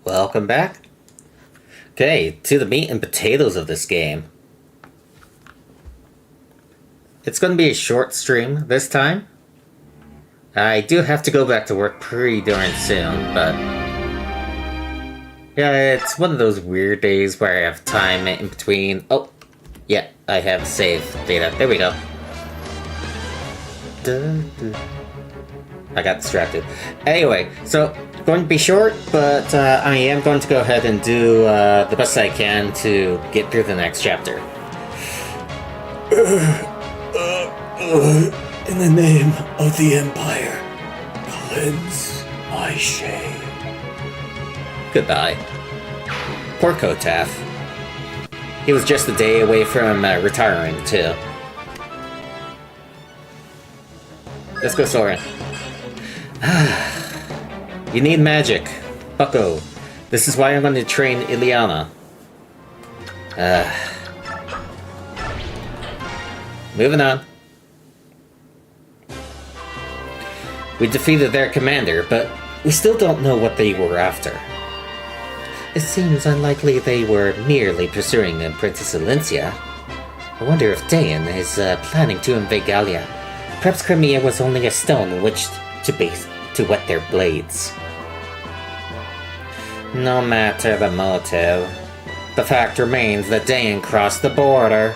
Welcome back. Okay, to the meat and potatoes of this game. It's going to be a short stream this time. I do have to go back to work pretty darn soon, but... yeah, it's one of those weird days where I have time in between... oh, yeah, I have save data. There we go. I got distracted. Anyway, so, going to be short, but I am going to go ahead and do the best I can to get through the next chapter. In the name of the Empire, cleanse my shame. Goodbye. Poor Kotaf. He was just a day away from retiring, too. Let's go, Soren. You need magic. Bucko. This is why I'm going to train Ileana. Moving on. We defeated their commander, but we still don't know what they were after. It seems unlikely they were merely pursuing Princess Alencia. I wonder if Dayan is planning to invade Gallia. Perhaps Crimea was only a stone in which to wet their blades. No matter the motive, the fact remains that Dayan crossed the border.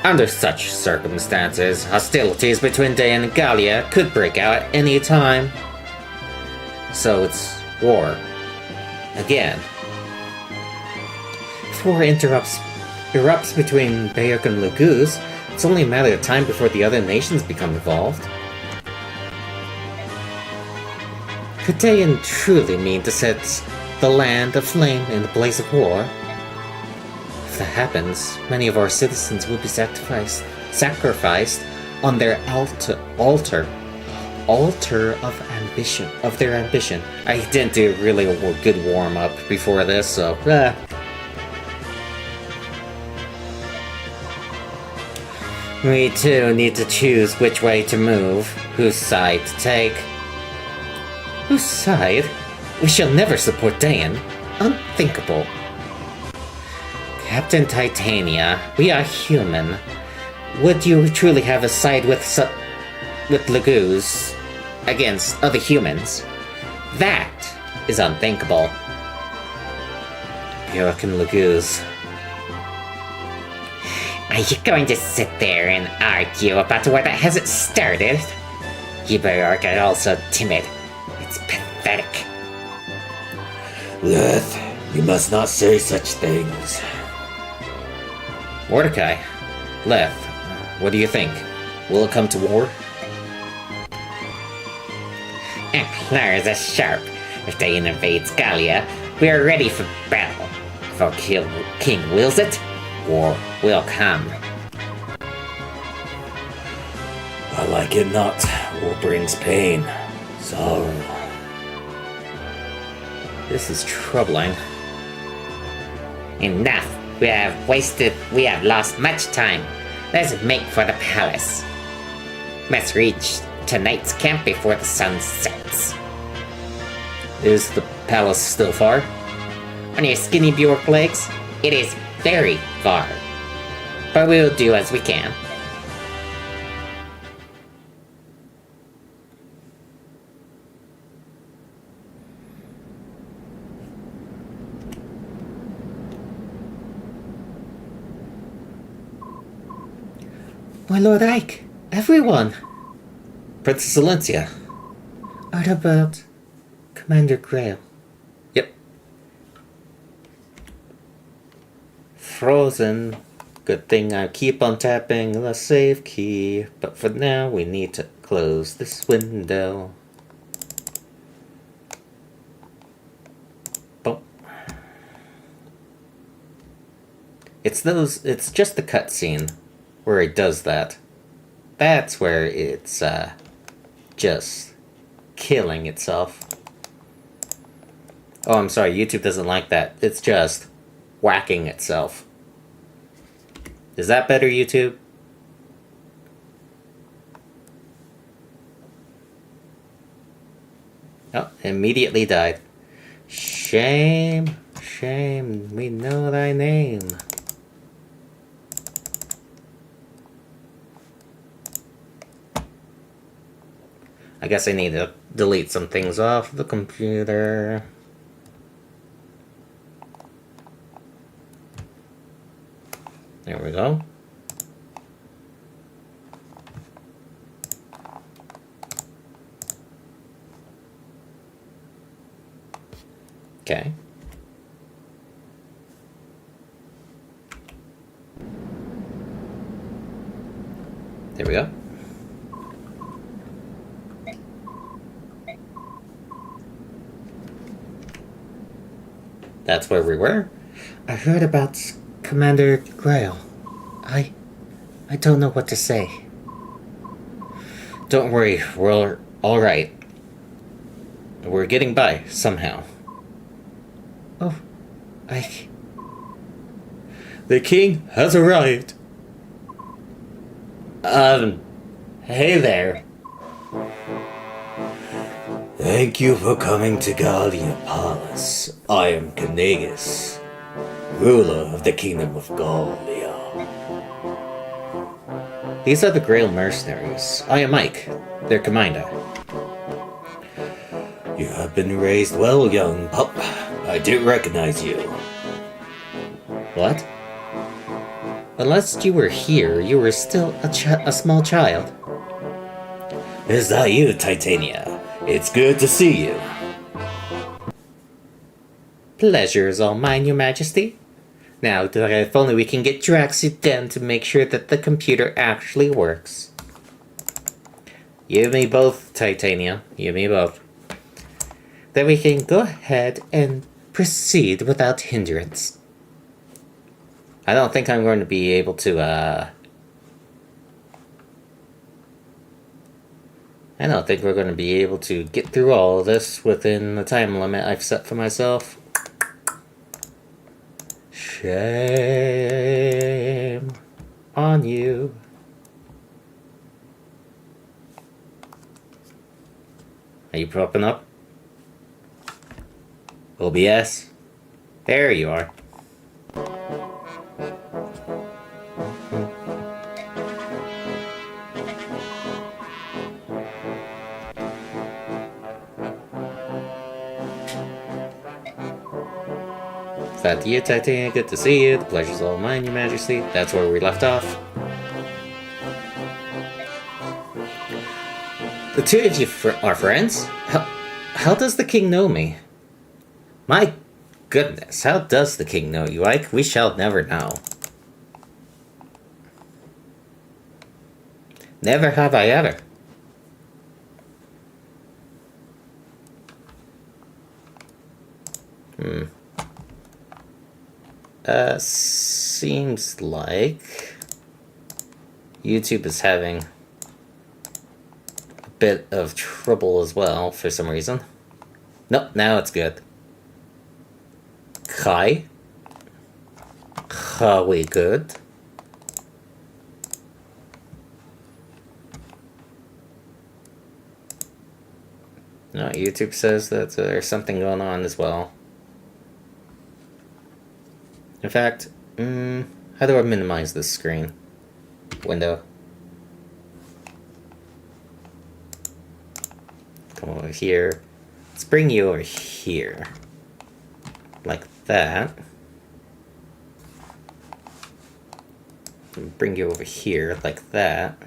Under such circumstances, hostilities between Dayan and Gallia could break out at any time. So it's war. Again. If war erupts between Bayek and Laguz, it's only a matter of time before the other nations become involved. Could Dayan truly mean to set the land aflame in the blaze of war? If that happens, many of our citizens will be sacrificed on their altar of their ambition. I didn't do really a good warm-up before this, so... We too need to choose which way to move, whose side to take. Whose side? We shall never support Dayan. Unthinkable. Captain Titania, we are human. Would you truly have a side with Laguz against other humans? That is unthinkable. Bjork and Laguz. Are you going to sit there and argue about a war that hasn't started? You Bjork are also timid. It's pathetic. Leth, you must not say such things. Mordecai, Leth, what do you think? Will it come to war? Clars are sharp. If Dayan invades Gallia, we are ready for battle. If our king wills it, war will come. I like it not. War brings pain, sorrow. This is troubling. Enough. We have lost much time. Let's make for the palace. Must reach tonight's camp before the sun sets. Is the palace still far? On your skinny Bjork legs, it is very far. But we will do as we can. My Lord Ike, everyone! Princess Alencia. What about Commander Grail? Yep. Frozen. Good thing I keep on tapping the save key. But for now, we need to close this window. Boom. It's just the cutscene where it does that. That's where it's just killing itself. Oh, I'm sorry, YouTube doesn't like that. It's just whacking itself. Is that better, YouTube? Oh, immediately died. Shh. Shame, shame, we know thy name. I guess I need to delete some things off the computer. There we go. Okay. There we go. That's where we were. I heard about Commander Grail. I don't know what to say. Don't worry, we're all right. We're getting by somehow. Oh, the king has arrived. Hey there. Thank you for coming to Gallia Palace. I am Canegus, ruler of the Kingdom of Gallia. These are the Grail mercenaries. I am Mike, their commander. You have been raised well, young pup. I do recognize you. What? Unless you were here, you were still a small child. Is that you, Titania? It's good to see you. Pleasure is all mine, your majesty. Now, if only we can get Draxu down to make sure that the computer actually works. You and me both, Titania. You and me both. Then we can go ahead and proceed without hindrance. I don't think I'm going to be able to, I don't think we're going to be able to get through all of this within the time limit I've set for myself. Shame on you. Are you propping up? OBS? There you are. Is that you, Titania? Good to see you. The pleasure's all mine, your majesty. That's where we left off. The two of you are friends? How does the king know me? My goodness, how does the king know you, Ike? We shall never know. Never have I ever. Seems like YouTube is having a bit of trouble as well for some reason. Nope, now it's good. Hi. Are we good? No, YouTube says that there's something going on as well. In fact, how do I minimize this screen window? Come over here. Let's bring you over here. Like that. And bring you over here like that.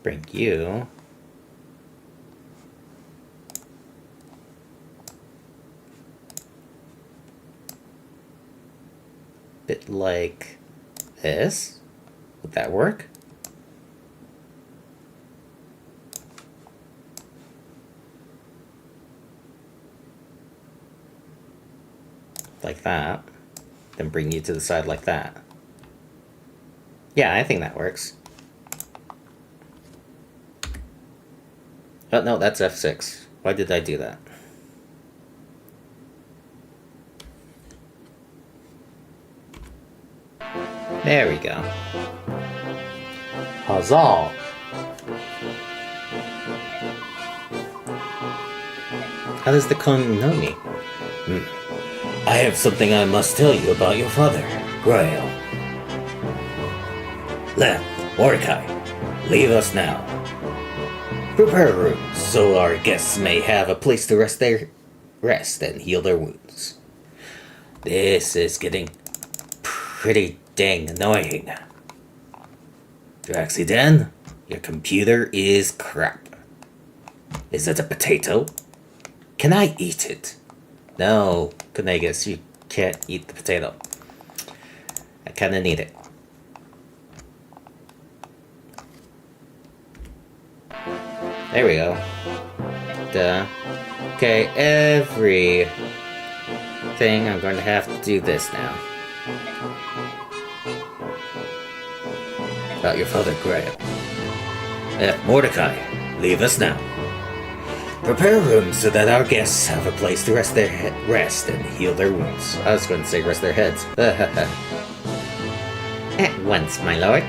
Bring you bit like this. Would that work? Like that. Then bring you to the side like that. Yeah, I think that works. Oh, no, that's F6. Why did I do that? There we go. Huzzah! How does the king know me? I have something I must tell you about your father, Grail. Lem, Mordecai, leave us now. Prepare rooms so our guests may have a place to rest and heal their wounds. This is getting pretty dang annoying. Draxidan, your computer is crap. Is it a potato? Can I eat it? No, Kanagas, you can't eat the potato. I kinda need it. There we go. Duh. Okay, everything I'm going to have to do this now. About your father, Grail. Mordecai, leave us now. Prepare rooms so that our guests have a place to rest and heal their wounds. I was going to say rest their heads. At once, my lord.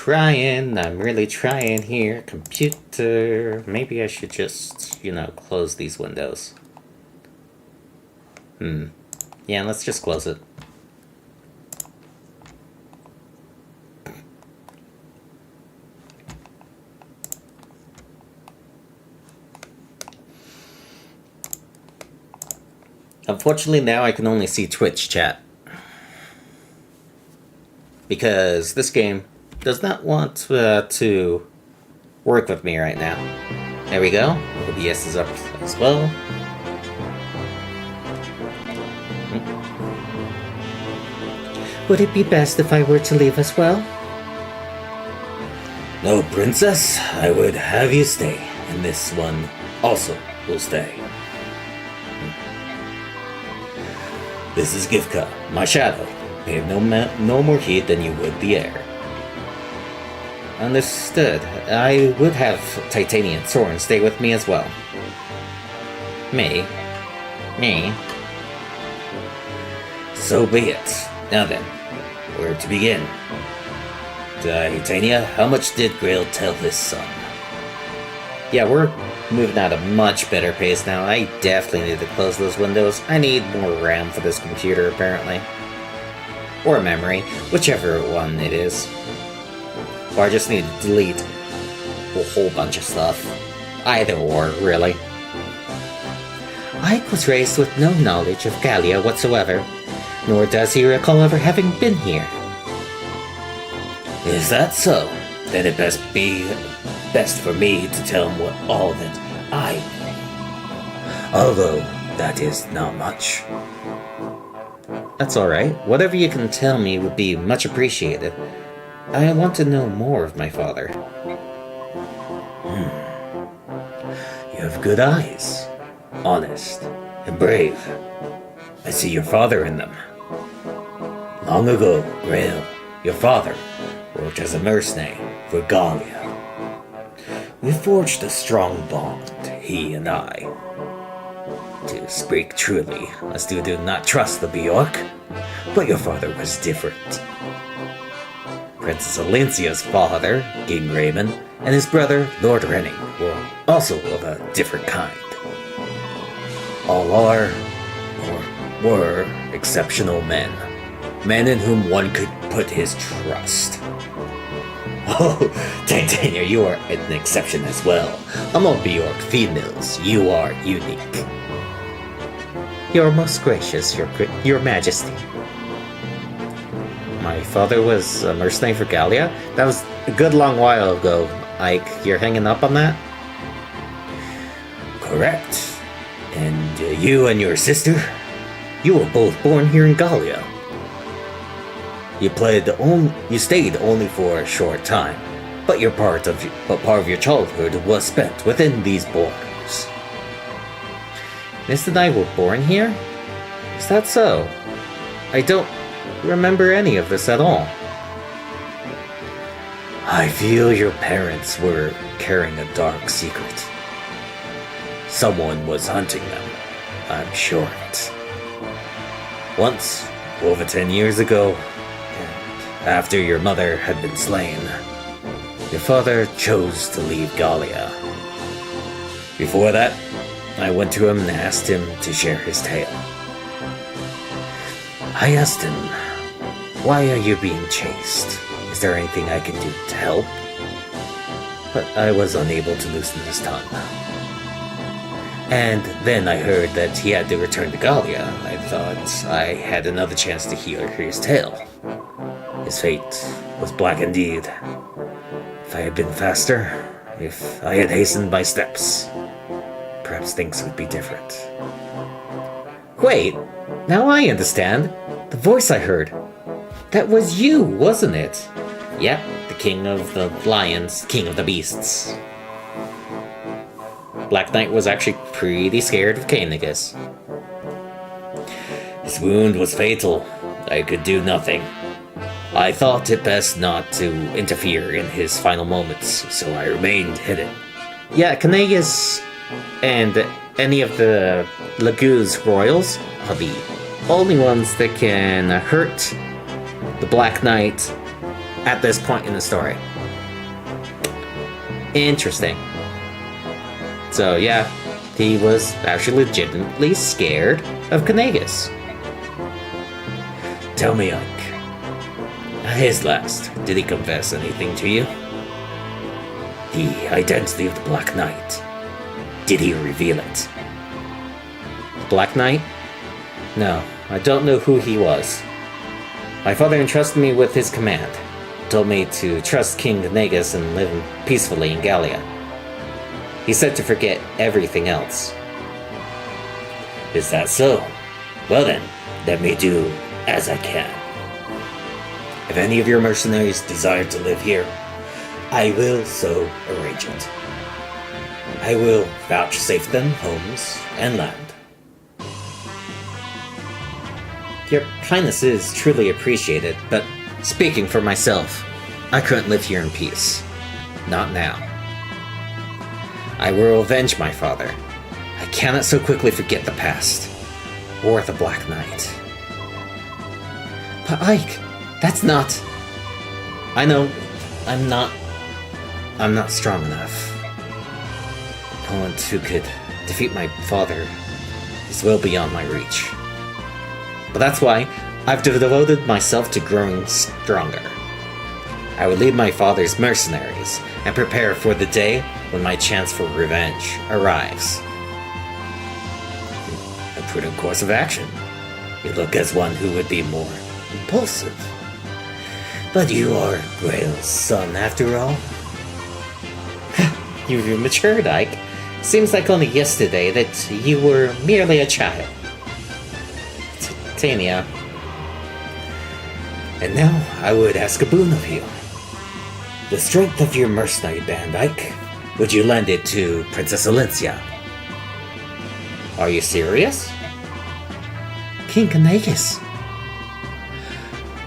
I'm really trying here. Computer. Maybe I should just, close these windows. Yeah, let's just close it. Unfortunately, now I can only see Twitch chat. Because this game does not want to work with me right now. There we go. OBS is up as well. Would it be best if I were to leave as well? No, princess. I would have you stay. And this one also will stay. This is Gifka, my shadow. Pay no more heed than you would the air. Understood. I would have Titanian Soren stay with me as well. Me? So be it. Now then, where to begin? Titania, how much did Grail tell his son? Yeah, we're moving at a much better pace now. I definitely need to close those windows. I need more RAM for this computer, apparently. Or memory, whichever one it is. Or I just need to delete a whole bunch of stuff. Either or, really. Ike was raised with no knowledge of Gallia whatsoever, nor does he recall ever having been here. Is that so? Then it be best for me to tell him all that I know. Although, that is not much. That's alright. Whatever you can tell me would be much appreciated. I want to know more of my father. You have good eyes. Honest and brave. I see your father in them. Long ago, Grail, your father, worked as a mercenary for Gallia. We forged a strong bond, he and I. To speak truly, as you do not trust the Bjork, but your father was different. Princess Alencia's father, King Raymond, and his brother, Lord Renning, were also of a different kind. All are, or were, exceptional men. Men in whom one could put his trust. Oh, Titania, you are an exception as well. Among Bjork females, you are unique. You're most gracious, your Majesty. My father was a mercenary for Gallia? That was a good long while ago. Ike, you're hanging up on that? Correct. And you and your sister? You were both born here in Gallia. You stayed only for a short time, but part of your childhood was spent within these borders. Miss and I were born here? Is that so? I don't remember any of this at all. I feel your parents were carrying a dark secret. Someone was hunting them. I'm sure of it. Once, over 10 years ago, and after your mother had been slain, your father chose to leave Gallia. Before that, I went to him and asked him to share his tale. I asked him, "Why are you being chased? Is there anything I can do to help?" But I was unable to loosen his tongue. And then I heard that he had to return to Gallia. I thought I had another chance to hear his tale. His fate was black indeed. If I had been faster, if I had hastened my steps, perhaps things would be different. Wait, now I understand. The voice I heard. That was you, wasn't it? Yep, the king of the lions, king of the beasts. Black Knight was actually pretty scared of Cainigus. His wound was fatal. I could do nothing. I thought it best not to interfere in his final moments, so I remained hidden. Yeah, Cainigus and any of the Laguz royals are the only ones that can hurt the Black Knight at this point in the story. Interesting. So yeah, he was actually legitimately scared of Cainigus. Tell me, Ike. At his last, did he confess anything to you? The identity of the Black Knight. Did he reveal it? Black Knight? No, I don't know who he was. My father entrusted me with his command. Told me to trust King Cainigus and live peacefully in Gallia. He said to forget everything else. Is that so? Well then, let me do as I can. If any of your mercenaries desire to live here, I will so arrange it. I will vouchsafe them homes and land. Your kindness is truly appreciated, but speaking for myself, I couldn't live here in peace. Not now. I will avenge my father. I cannot so quickly forget the past. Or the Black Knight. But Ike, that's not... I know, I'm not strong enough. No one who could defeat my father is well beyond my reach. But that's why I've devoted myself to growing stronger. I will lead my father's mercenaries and prepare for the day when my chance for revenge arrives. A prudent course of action. You look as one who would be more impulsive. But you are Grail's son after all. You've matured, Ike. Seems like only yesterday that you were merely a child. Titania. And now I would ask a boon of you. The strength of your mercenary band, Ike. Would you lend it to Princess Alencia? Are you serious? King Cainigus.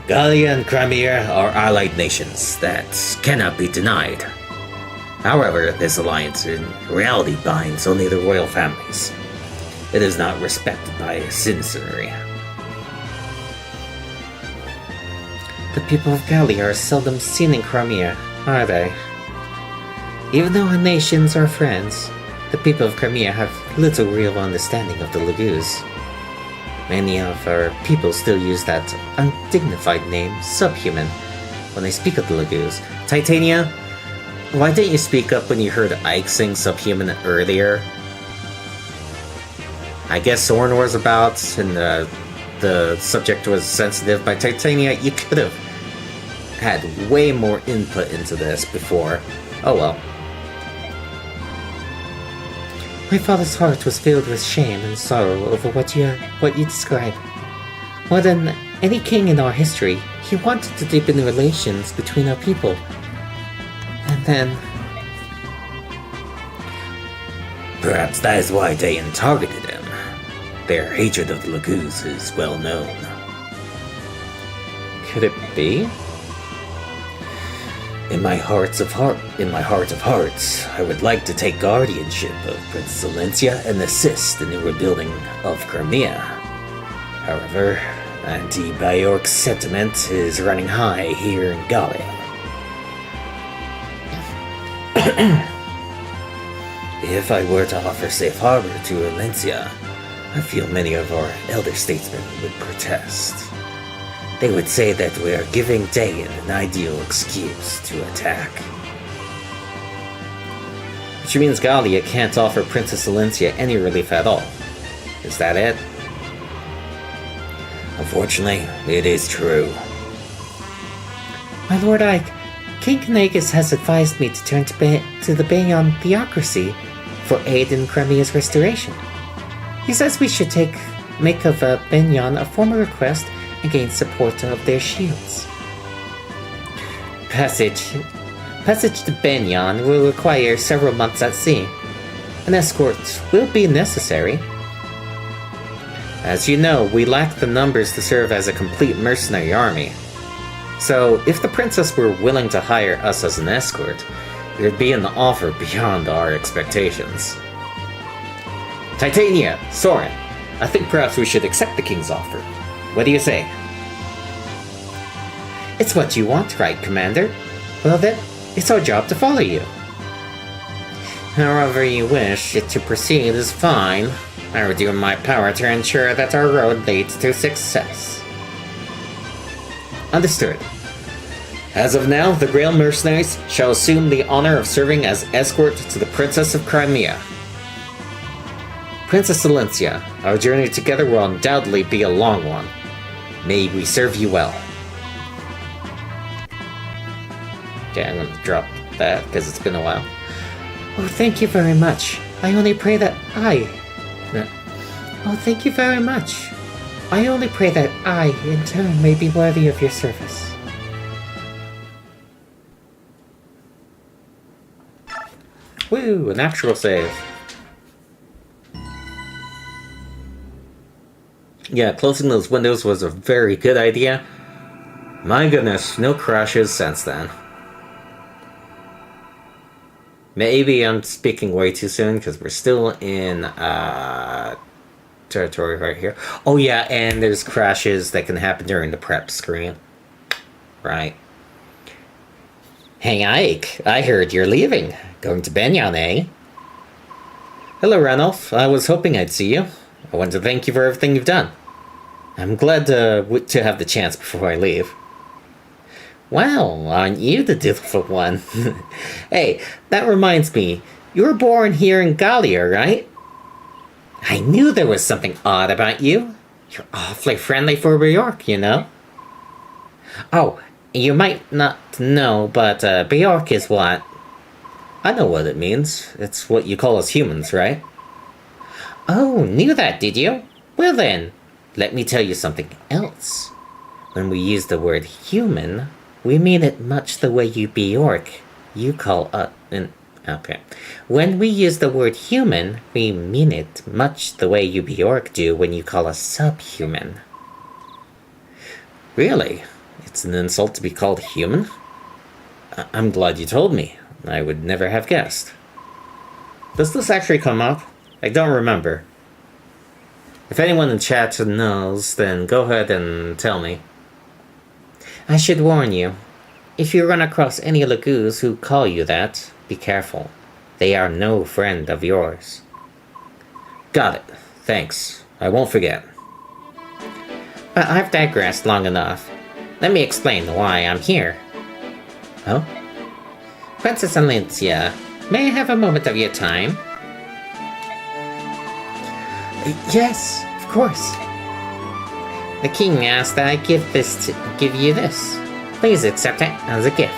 Gallia and Crimea are allied nations that cannot be denied. However, this alliance in reality binds only the royal families. It is not respected by citizenry. The people of Gallia are seldom seen in Crimea, are they? Even though our nations are friends, the people of Crimea have little real understanding of the Laguz. Many of our people still use that undignified name, subhuman, when they speak of the Laguz. Titania, why didn't you speak up when you heard Ike sing Subhuman earlier? I guess Soren was about, and the subject was sensitive, but Titania, you could have had way more input into this before. Oh well. My father's heart was filled with shame and sorrow over what you describe. More than any king in our history, he wanted to deepen the relations between our people. And then... Perhaps that is why Dayan targeted him. Their hatred of the Laguz is well known. Could it be? In my heart of hearts, I would like to take guardianship of Princess Alencia and assist in the rebuilding of Crimea. However, Anti-Bajork sentiment is running high here in Gallia. If I were to offer safe harbor to Valencia, I feel many of our elder statesmen would protest. They would say that we are giving Dayan an ideal excuse to attack. Which means Gallia can't offer Princess Valencia any relief at all. Is that it? Unfortunately, it is true. My lord Ike, King Kanagas has advised me to turn to the Banyan theocracy for aid in Crimea's restoration. He says we should make of Banyan a formal request and gain support of their shields. Passage to Banyan will require several months at sea. An escort will be necessary. As you know, we lack the numbers to serve as a complete mercenary army. So, if the princess were willing to hire us as an escort, it would be an offer beyond our expectations. Titania, Soren, I think perhaps we should accept the king's offer. What do you say? It's what you want, right, Commander? Well then, it's our job to follow you. However you wish to proceed is fine. I will do my power to ensure that our road leads to success. Understood. As of now, the Grail mercenaries shall assume the honor of serving as escort to the Princess of Crimea. Princess Valencia, our journey together will undoubtedly be a long one. May we serve you well. Okay, I'm gonna drop that because it's been a while. Oh, thank you very much. I only pray that Oh, thank you very much. I only pray that I, in turn, may be worthy of your service. Woo, an actual save. Yeah, closing those windows was a very good idea. My goodness, no crashes since then. Maybe I'm speaking way too soon because we're still in territory right here. Oh yeah, and there's crashes that can happen during the prep screen. Right. Hey Ike, I heard you're leaving. Going to Banyan, eh? Hello Ranulph, I was hoping I'd see you. I want to thank you for everything you've done. I'm glad to have the chance before I leave. Well, aren't you the dutiful one? Hey, that reminds me, you were born here in Gallia, right? I knew there was something odd about you. You're awfully friendly for Bjork, you know? Oh, you might not know, but Bjork is what? I know what it means. It's what you call us humans, right? Oh, knew that, did you? Well then, let me tell you something else. When we use the word human, we mean it much the way you Bjork. You call okay. When we use the word human, we mean it much the way you Bjork do when you call us subhuman. Really? It's an insult to be called human? I'm glad you told me. I would never have guessed. Does this actually come up? I don't remember. If anyone in chat knows, then go ahead and tell me. I should warn you. If you run across any Lagoos who call you that, be careful. They are no friend of yours. Got it. Thanks. I won't forget. But I've digressed long enough. Let me explain why I'm here. Huh? Princess Valencia, may I have a moment of your time? Yes, of course. The king asked that I give you this. Please accept it as a gift.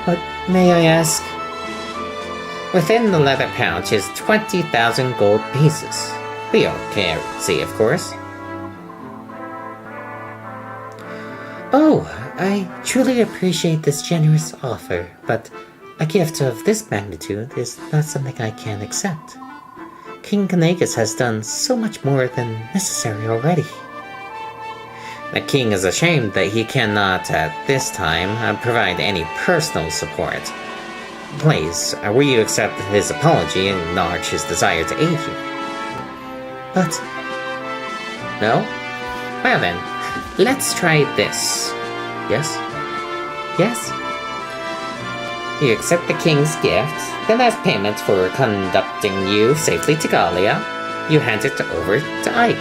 But may I ask? Within the leather pouch is 20,000 gold pieces. We all can't see, of course. Oh, I truly appreciate this generous offer, but a gift of this magnitude is not something I can accept. King Kanagas has done so much more than necessary already. The king is ashamed that he cannot, at this time, provide any personal support. Please, will you accept his apology and acknowledge his desire to aid you? But... No? Well then, let's try this. Yes? Yes? You accept the king's gift, then as payment for conducting you safely to Gallia, you hand it over to Ike.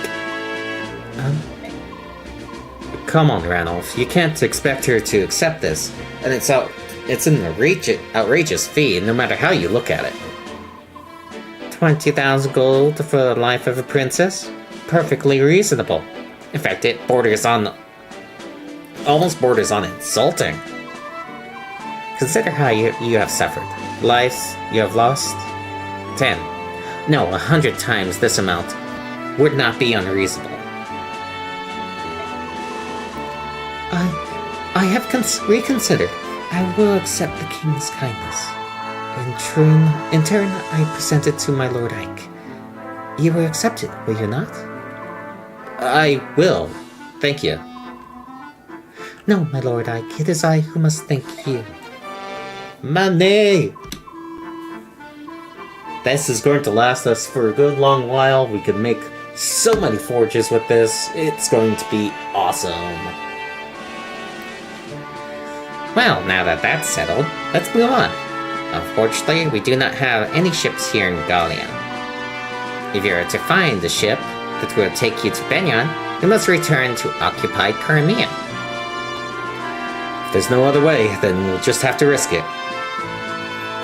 Come on, Ranulph. You can't expect her to accept this. And it's an outrageous fee, no matter how you look at it. 20,000 gold for the life of a princess? Perfectly reasonable. In fact, it almost borders on insulting. Consider how you have suffered. Lives you have lost? 10. No, 100 times this amount would not be unreasonable. I have reconsidered. I will accept the king's kindness. In turn, I present it to my Lord Ike. You will accept it, will you not? I will. Thank you. No, my Lord Ike, it is I who must thank you. Money! This is going to last us for a good long while. We could make so many forges with this. It's going to be awesome. Well, now that that's settled, let's move on. Unfortunately, we do not have any ships here in Gallia. If you are to find a ship that will take you to Benyon, you must return to occupied Crimea. If there's no other way, then we'll just have to risk it.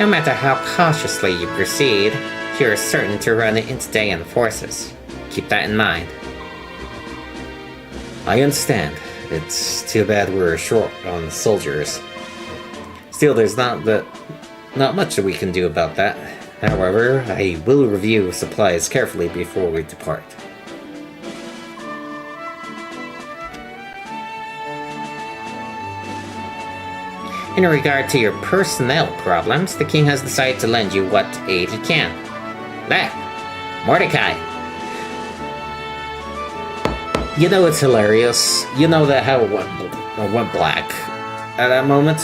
No matter how cautiously you proceed, you are certain to run into Dayan forces. Keep that in mind. I understand. It's too bad we're short on soldiers. Still, there's not much that we can do about that. However, I will review supplies carefully before we depart. In regard to your personnel problems, the king has decided to lend you what aid he can. There! Mordecai! You know, it's hilarious. You know that how it went black. At that moment,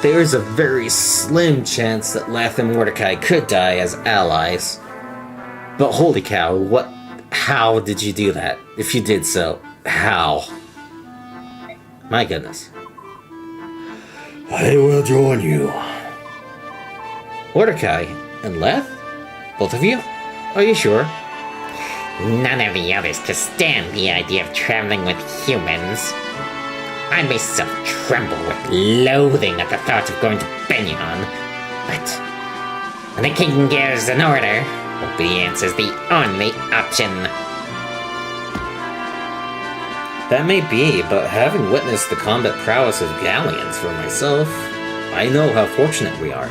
there's a very slim chance that Leth and Mordecai could die as allies. But holy cow, how did you do that? If you did so, how? My goodness. I will join you. Mordecai and Leth? Both of you? Are you sure? None of the others could stand the idea of traveling with humans. I myself tremble with loathing at the thought of going to Benyon. But when the king gives an order, obedience is the only option. That may be, but having witnessed the combat prowess of Gallians for myself, I know how fortunate we are.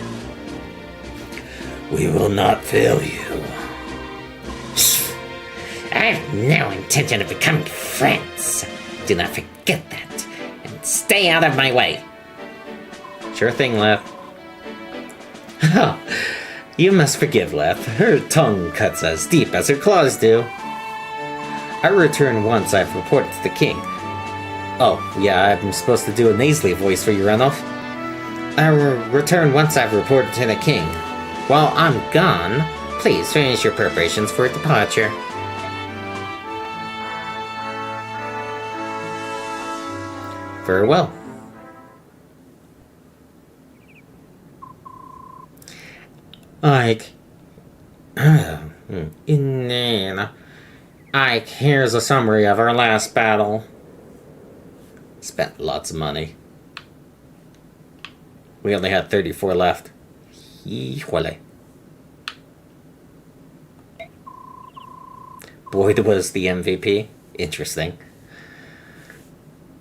We will not fail you. I have no intention of becoming friends. Do not forget that, and stay out of my way. Sure thing, Leth. Oh, you must forgive Leth. Her tongue cuts as deep as her claws do. I return once I've reported to the king. Oh, yeah, I'm supposed to do a nasally voice for you, Ranulph. I will return once I've reported to the king. While I'm gone, please finish your preparations for departure. Very well. Ike. Ike, here's a summary of our last battle. Spent lots of money. We only had 34 left. Híjole. Boyd was the MVP. Interesting.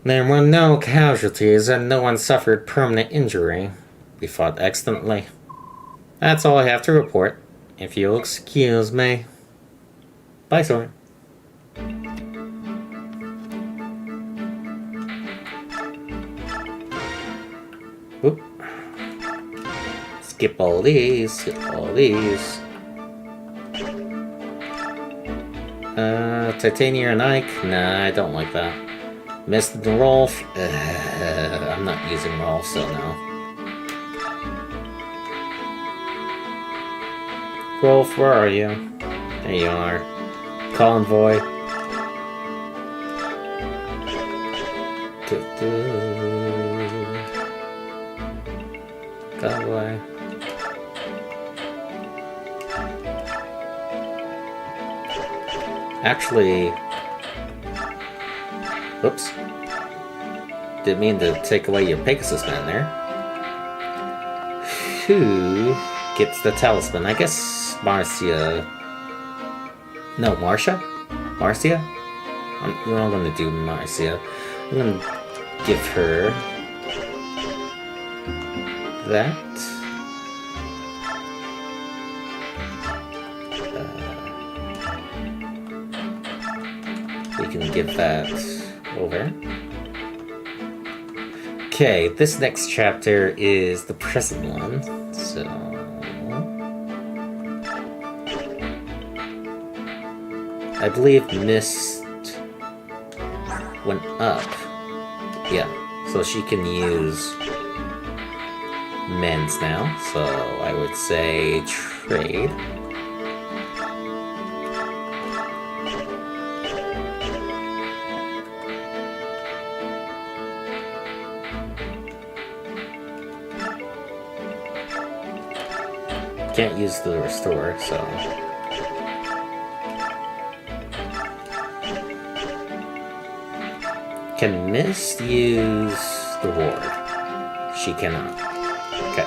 There were no casualties and no one suffered permanent injury. We fought excellently. That's all I have to report, if you'll excuse me. Bye, Soren. Whoop. Skip all these, skip all these. Titania and Ike? Nah, I don't like that. Missed and Rolf? I'm not using Rolf, so no. Rolf, where are you? There you are. Convoy. That way. Actually, whoops. Didn't mean to take away your Pegasus man there. Who gets the talisman? I guess Marcia. No, Marcia? Marcia? I'm not gonna do Marcia. I'm gonna give her that. We can give that over. Okay, this next chapter is the present one, so... I believe Mist went up. Yeah, so she can use men's now, so I would say trade. Can't use the restore, so... Can Mist use the ward? She cannot. Okay.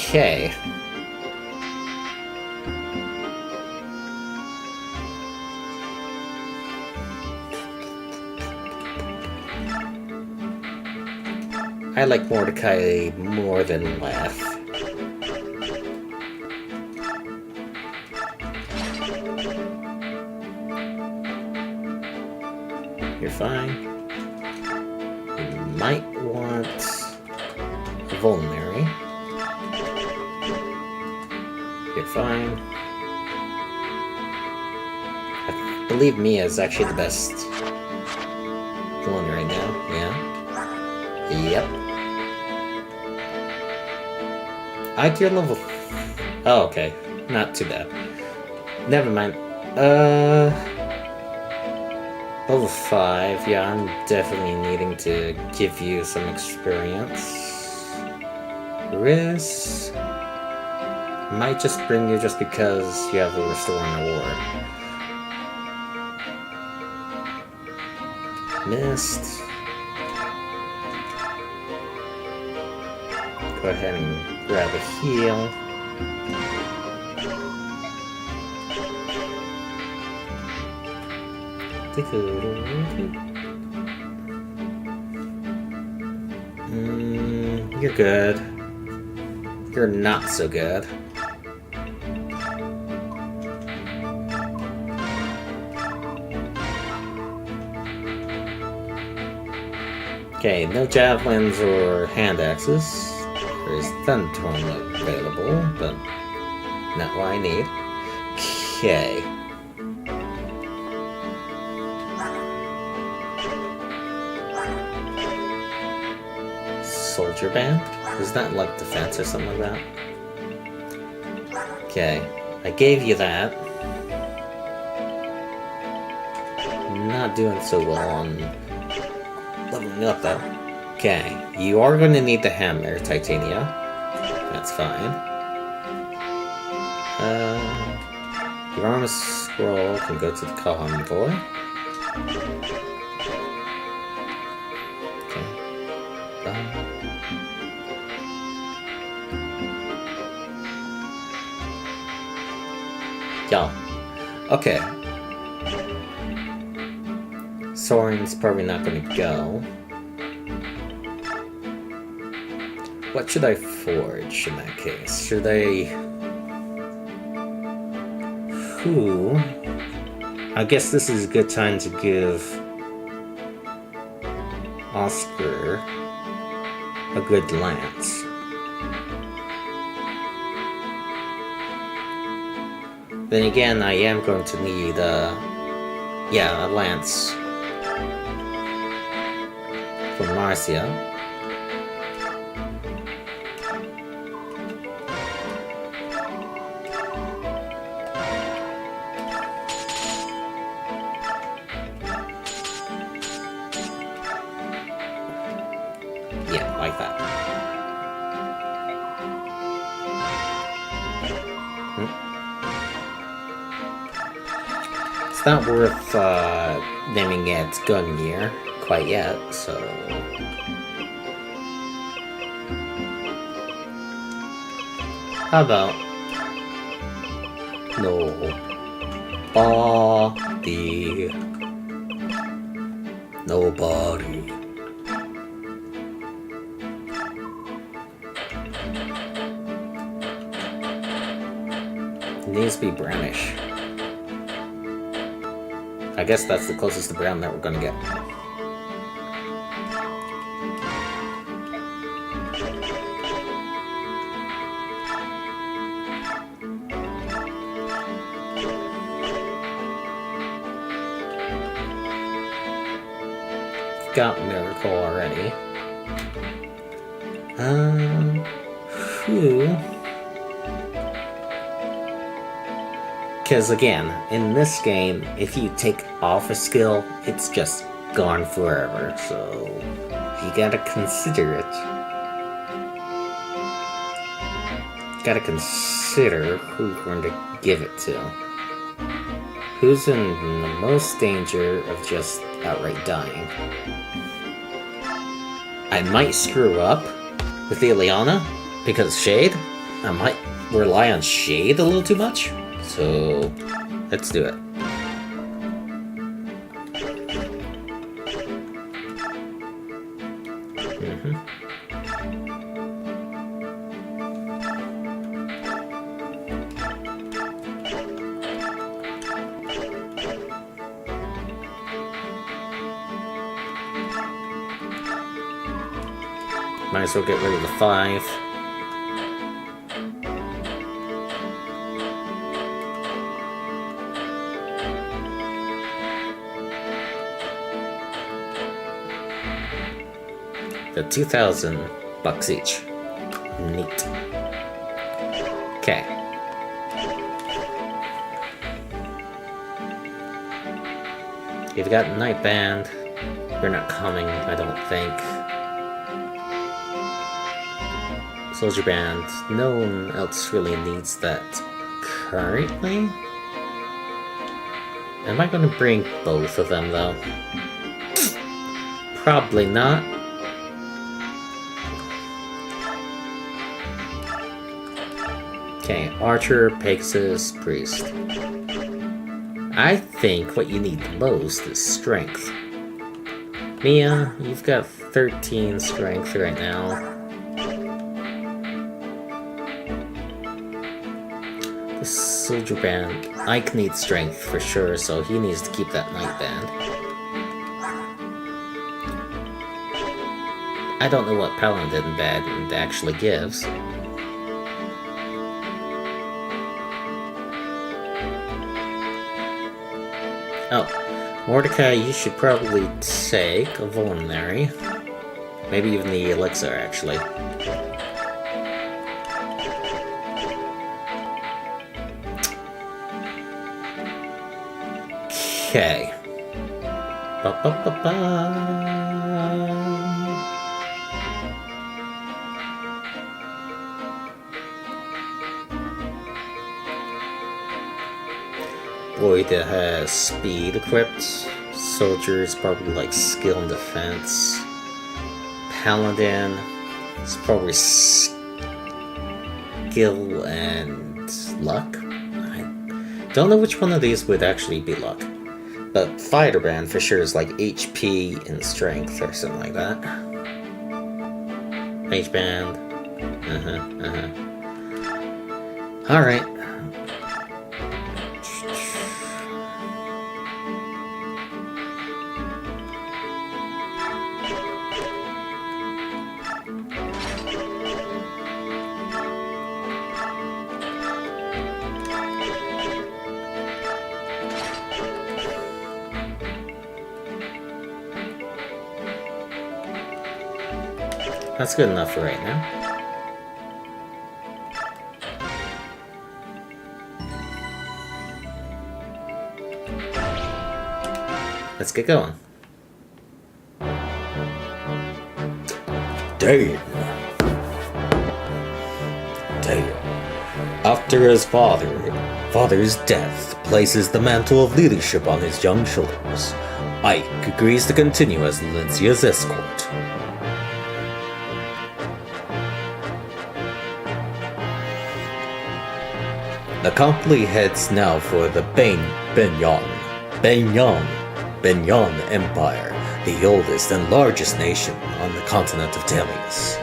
Okay. I like Mordecai more than Laugh. You're fine. You might want a Vulnerary. You're fine. I believe Mia is actually the best one right now. Yeah. Yep. IQ level... Oh, okay. Not too bad. Never mind. Level 5. Yeah, I'm definitely needing to give you some experience. Riz... Might just bring you just because you have a Restore and a Ward. Mist... Go ahead and grab a heal. You're good. You're not so good. Okay, no javelins or hand axes. There's Thundertorn available, but not what I need. Okay. Soldier Band? Is that like defense or something like that? Okay. I gave you that. Not doing so well on leveling up though. Okay, you are going to need the hammer, Titania. That's fine. Your armor scroll can go to the convoy. Okay. Yeah. Okay. Soren's probably not going to go. What should I forge in that case? Should I... Who? I guess this is a good time to give Oscar a good lance. Then again, I am going to need a lance from Marcia. not worth naming it Gungnir quite yet, so... How about... Nobody. Nobody. It needs to be brownish. I guess that's the closest to brown that we're gonna get. Got Miracle already. Whew. Because again, in this game, if you take off a skill, it's just gone forever, so you gotta consider it. Gotta consider who you're going to give it to. Who's in the most danger of just outright dying? I might screw up with Ileana because Shade. I might rely on Shade a little too much. So, let's do it. Might as well get rid of the 5. The $2,000 each. Neat. Okay. You've got Night Band. You're not coming, I don't think. Soldier Band. No one else really needs that currently. Am I going to bring both of them though? Probably not. Okay, Archer, Pegasus, Priest. I think what you need the most is Strength. Mia, you've got 13 Strength right now. The Soldier Band, Ike needs Strength for sure, so he needs to keep that Night Band. I don't know what Paladin Band actually gives. Oh, Mordecai, you should probably take a Vulnerary. Maybe even the Elixir, actually. Okay. Ba-ba-ba-ba. Boyd has speed equipped. Soldier is probably like skill and defense. Paladin is probably skill and luck. I don't know which one of these would actually be luck. But Fighter Band for sure is like HP and strength or something like that. H Band. Alright. That's good enough for right now. Let's get going. Damn. After his father's death, places the mantle of leadership on his young shoulders. Ike agrees to continue as Lincia's escort. The company heads now for the Benyon Empire, the oldest and largest nation on the continent of Telius.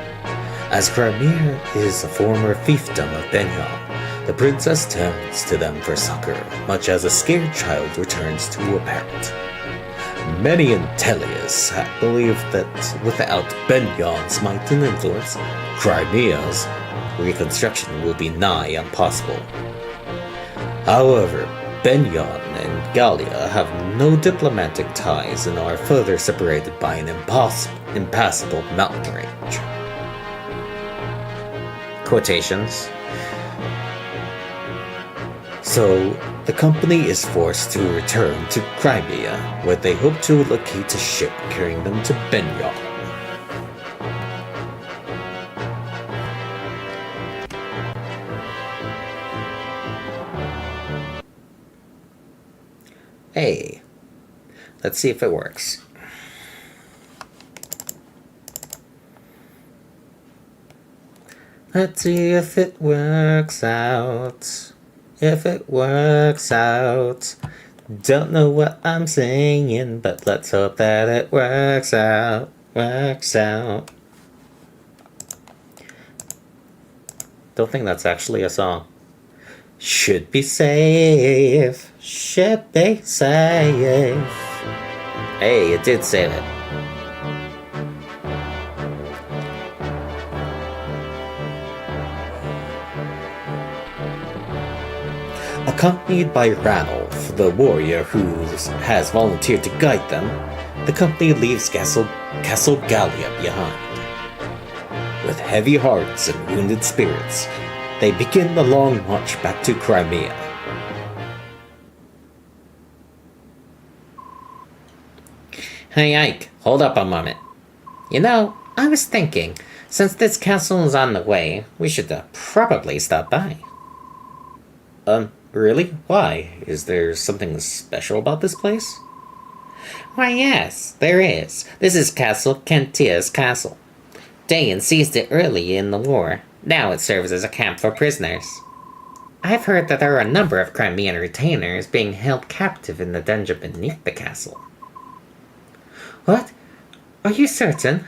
As Crimea is a former fiefdom of Benyon, the princess turns to them for succor, much as a scared child returns to a parent. Many in Telius believe that without Benyon's might and influence, Crimea's reconstruction will be nigh impossible. However, Benyon and Gallia have no diplomatic ties and are further separated by an impassable mountain range. Quotations. So, the company is forced to return to Crimea, where they hope to locate a ship carrying them to Benyon. Hey, let's see if it works. Let's see if it works out. If it works out. Don't know what I'm saying, but let's hope that it works out. Works out. Don't think that's actually a song. Should be safe. Should be safe. Hey, it did say it. Accompanied by Ranulf, the warrior who has volunteered to guide them, the company leaves Castle Gallia behind. With heavy hearts and wounded spirits, they begin the long march back to Crimea. Hey Ike, hold up a moment. You know, I was thinking, since this castle is on the way, we should probably stop by. Really? Why? Is there something special about this place? Why yes, there is. This is Castle Kentia's castle. Dayan seized it early in the war. Now it serves as a camp for prisoners. I've heard that there are a number of Crimean retainers being held captive in the dungeon beneath the castle. What? Are you certain?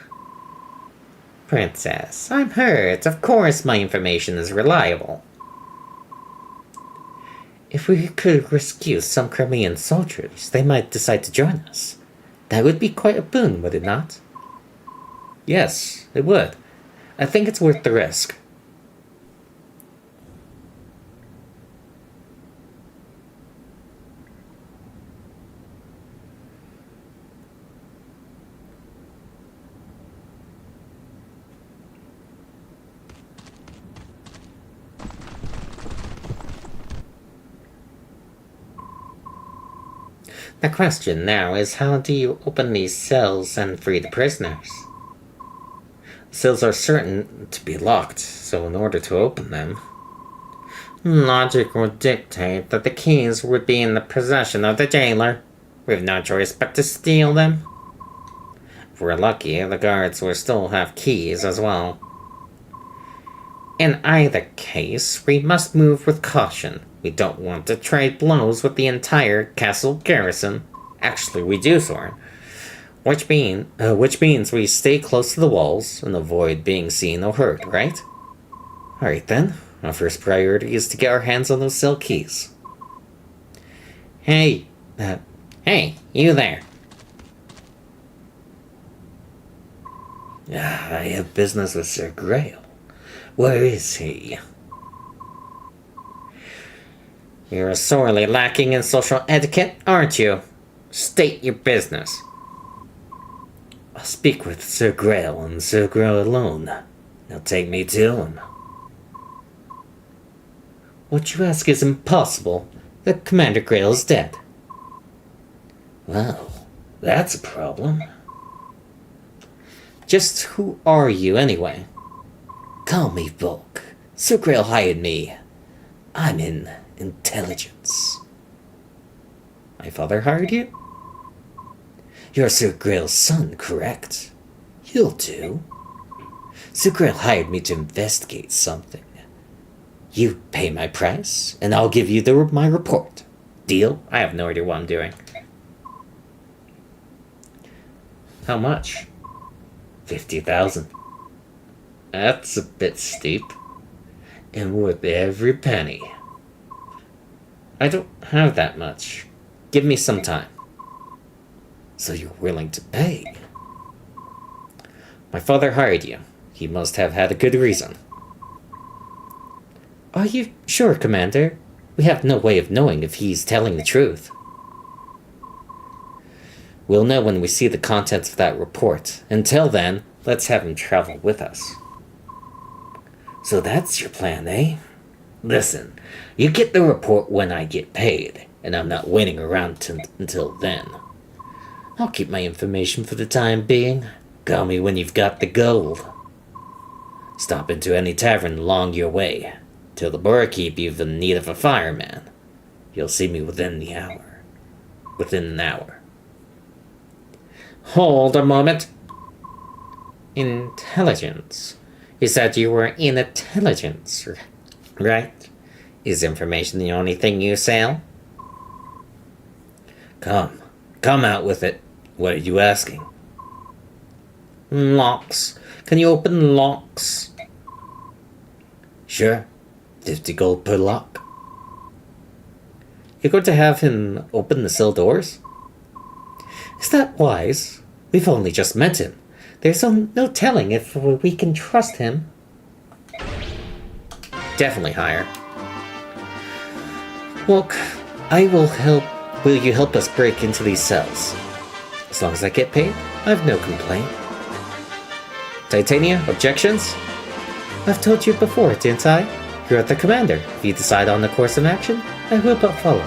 Princess, I'm hurt. Of course my information is reliable. If we could rescue some Crimean soldiers, they might decide to join us. That would be quite a boon, would it not? Yes, it would. I think it's worth the risk. The question now is, how do you open these cells and free the prisoners? Cells are certain to be locked, so in order to open them... Logic would dictate that the keys would be in the possession of the jailer. We've no choice but to steal them. If we're lucky, the guards will still have keys as well. In either case, we must move with caution. We don't want to trade blows with the entire castle garrison. Actually, we do, Soren. Which means we stay close to the walls and avoid being seen or heard, right? Alright then, our first priority is to get our hands on those cell keys. Hey, you there. I have business with Sir Grail. Where is he? You're sorely lacking in social etiquette, aren't you? State your business. I'll speak with Sir Grail and Sir Grail alone. Now take me to him. What you ask is impossible. The Commander Grail is dead. Well, that's a problem. Just who are you, anyway? Call me Volk. Sir Grail hired me. I'm in intelligence. My father hired you? You're Sir Grail's son, correct? You'll do. Sir Grail hired me to investigate something. You pay my price, and I'll give you my report. Deal? I have no idea what I'm doing. How much? 50,000. That's a bit steep. And worth every penny. I don't have that much. Give me some time. So you're willing to pay? My father hired you. He must have had a good reason. Are you sure, Commander? We have no way of knowing if he's telling the truth. We'll know when we see the contents of that report. Until then, let's have him travel with us. So that's your plan, eh? Listen, you get the report when I get paid, and I'm not waiting around until then. I'll keep my information for the time being. Call me when you've got the gold. Stop into any tavern along your way. Tell the barkeep you've in need of a fireman. You'll see me within an hour. Hold a moment. Intelligence. You said you were in intelligence, right? Is information the only thing you sell? Come out with it. What are you asking? Locks. Can you open locks? Sure. 50 gold per lock. You're going to have him open the cell doors? Is that wise? We've only just met him. There's no telling if we can trust him. Definitely higher. Look, I will help. Will you help us break into these cells? As long as I get paid, I've no complaint. Titania, objections? I've told you before, didn't I? You're the commander. If you decide on the course of action, I will but follow.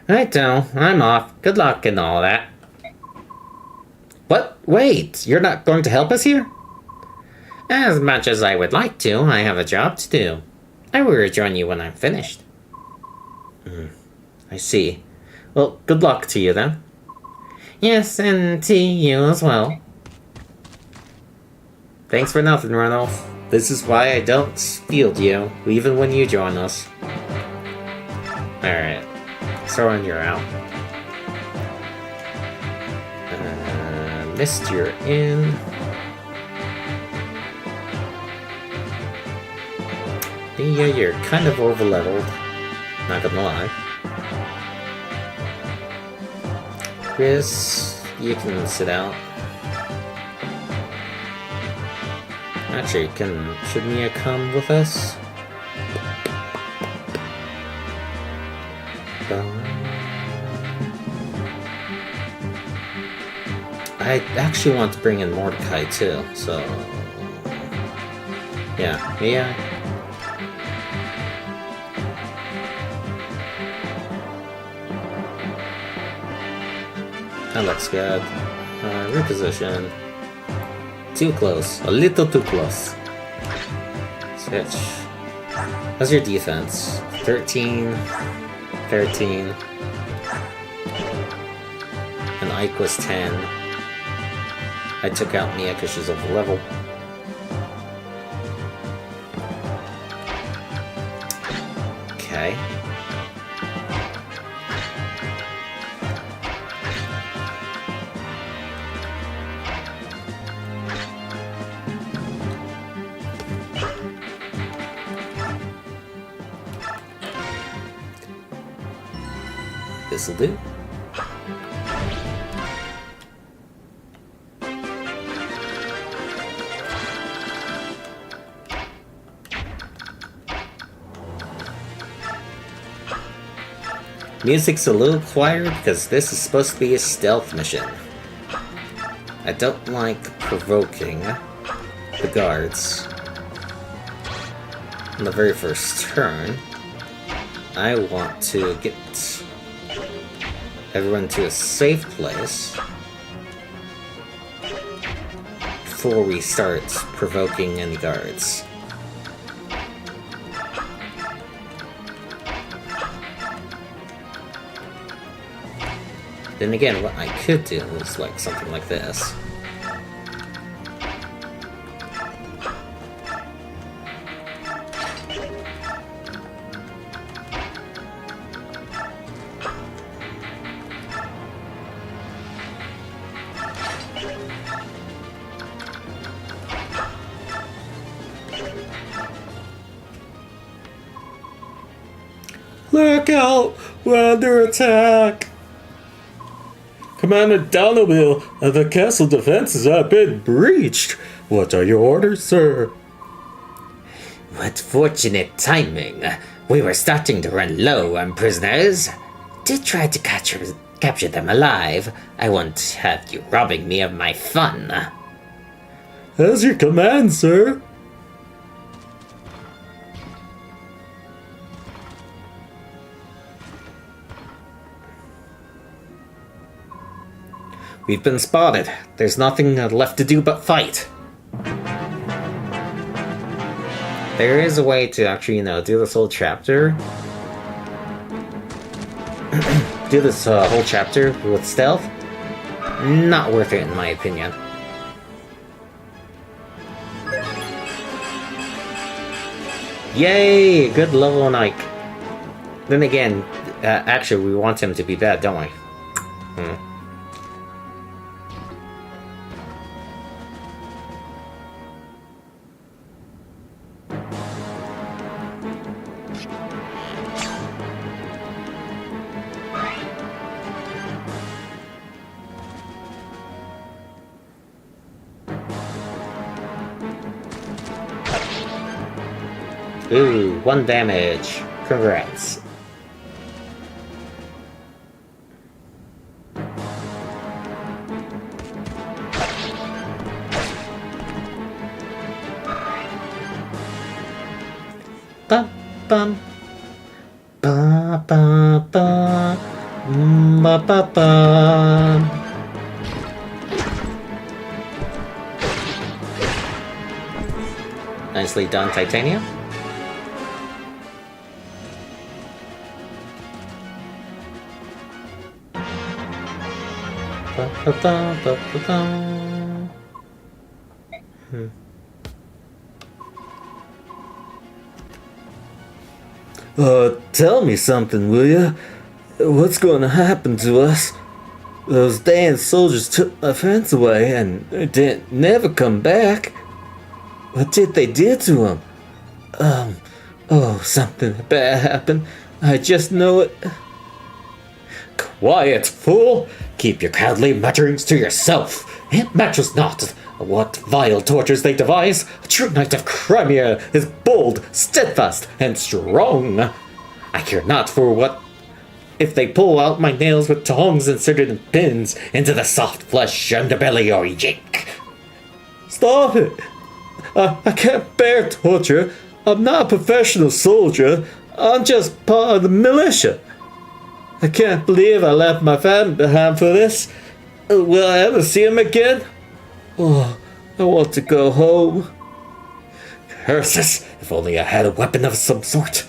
Righto, I'm off. Good luck and all that. What? Wait, you're not going to help us here? As much as I would like to, I have a job to do. I will rejoin you when I'm finished. I see. Well, good luck to you then. Yes, and to you as well. Thanks for nothing, Ranulph. This is why I don't field you, even when you join us. Alright. Soren, you're out. Mist, you're in. Yeah, you're kind of over-leveled. Not gonna lie. Chris, you can sit out. Actually, should Mia come with us? I actually want to bring in Mordecai too, so... Yeah, Mia. That looks good. Reposition. Too close. A little too close. Switch. How's your defense? 13. 13. And Ike was 10. I took out Mia because she's over level. Okay. This'll do. Music's a little quieter because this is supposed to be a stealth mission. I don't like provoking the guards on the very first turn. I want to get everyone to a safe place before we start provoking any guards. Then again, what I could do is like something like this. Look out! We're under attack! Commander Downville, the castle defenses have been breached. What are your orders, sir? What fortunate timing. We were starting to run low on prisoners. Do try to capture them alive. I won't have you robbing me of my fun. As your command, sir. We've been spotted. There's nothing left to do but fight. There is a way to actually, do this whole chapter. Do this whole chapter with stealth. Not worth it, in my opinion. Yay! Good level on Ike. Then again, actually, we want him to be bad, don't we? Ooh, 1 damage. Congrats. Bum bum. Ba ba ba. Ba ba ba. Nicely done, Titania. Tell me something, will ya? What's going to happen to us? Those damn soldiers took my friends away and they didn't never come back. What did they do to him? Something bad happened. I just know it. Quiet, fool! Keep your cowardly mutterings to yourself. It matters not what vile tortures they devise. A true knight of Crimea is bold, steadfast, and strong. I care not for what if they pull out my nails with tongs inserted in pins into the soft flesh underbelly or yank. Stop it! I can't bear torture. I'm not a professional soldier. I'm just part of the militia. I can't believe I left my family behind for this. Will I ever see him again? Oh, I want to go home. Curses! If only I had a weapon of some sort.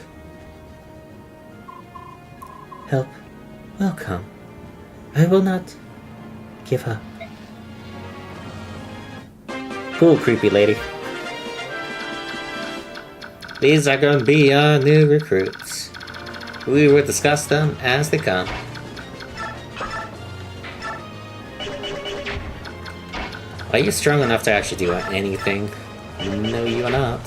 Help will come. I will not give up. Cool, creepy lady. These are going to be our new recruits. We will discuss them as they come. Are you strong enough to actually do anything? No, you are not.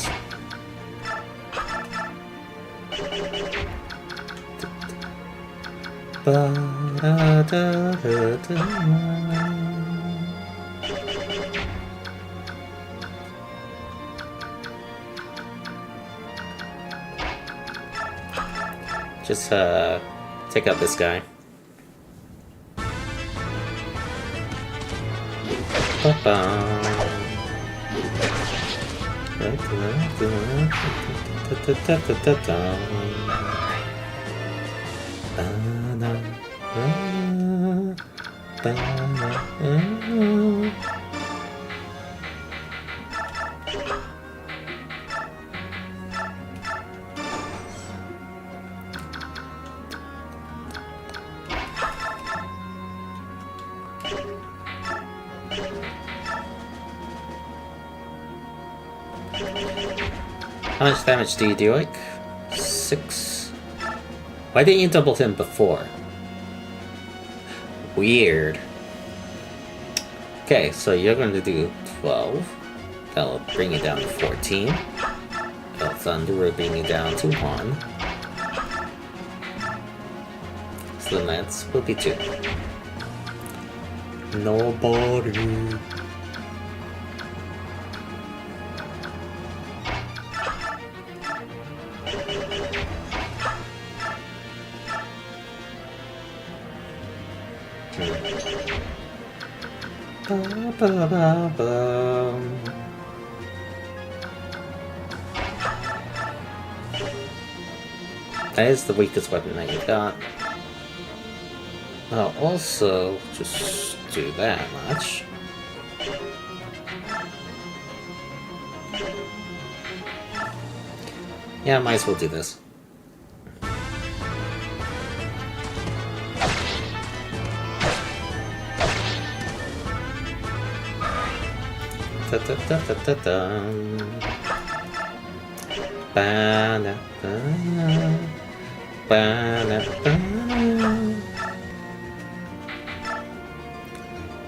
Just take out this guy. How much damage do you do, like? 6. Why didn't you double him before? Weird. Okay, so you're going to do 12. That'll bring you down to 14. Thunder will bring you down to 1. So the Lance will be 2. Nobody. That is the weakest weapon that you got. I'll also just do that much. Yeah, might as well do this. Da da da da da da. Ba da ba. Ba da ba.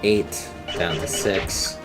8 down to 6.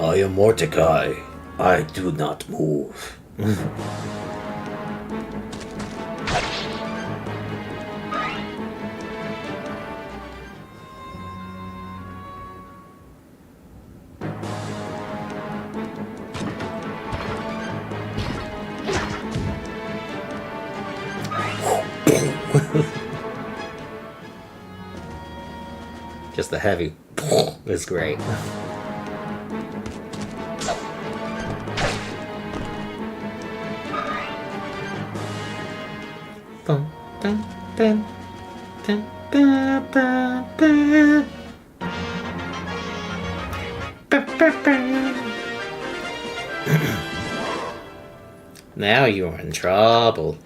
I am Mordecai. I do not move. Just the heavy is great. Now you're in trouble.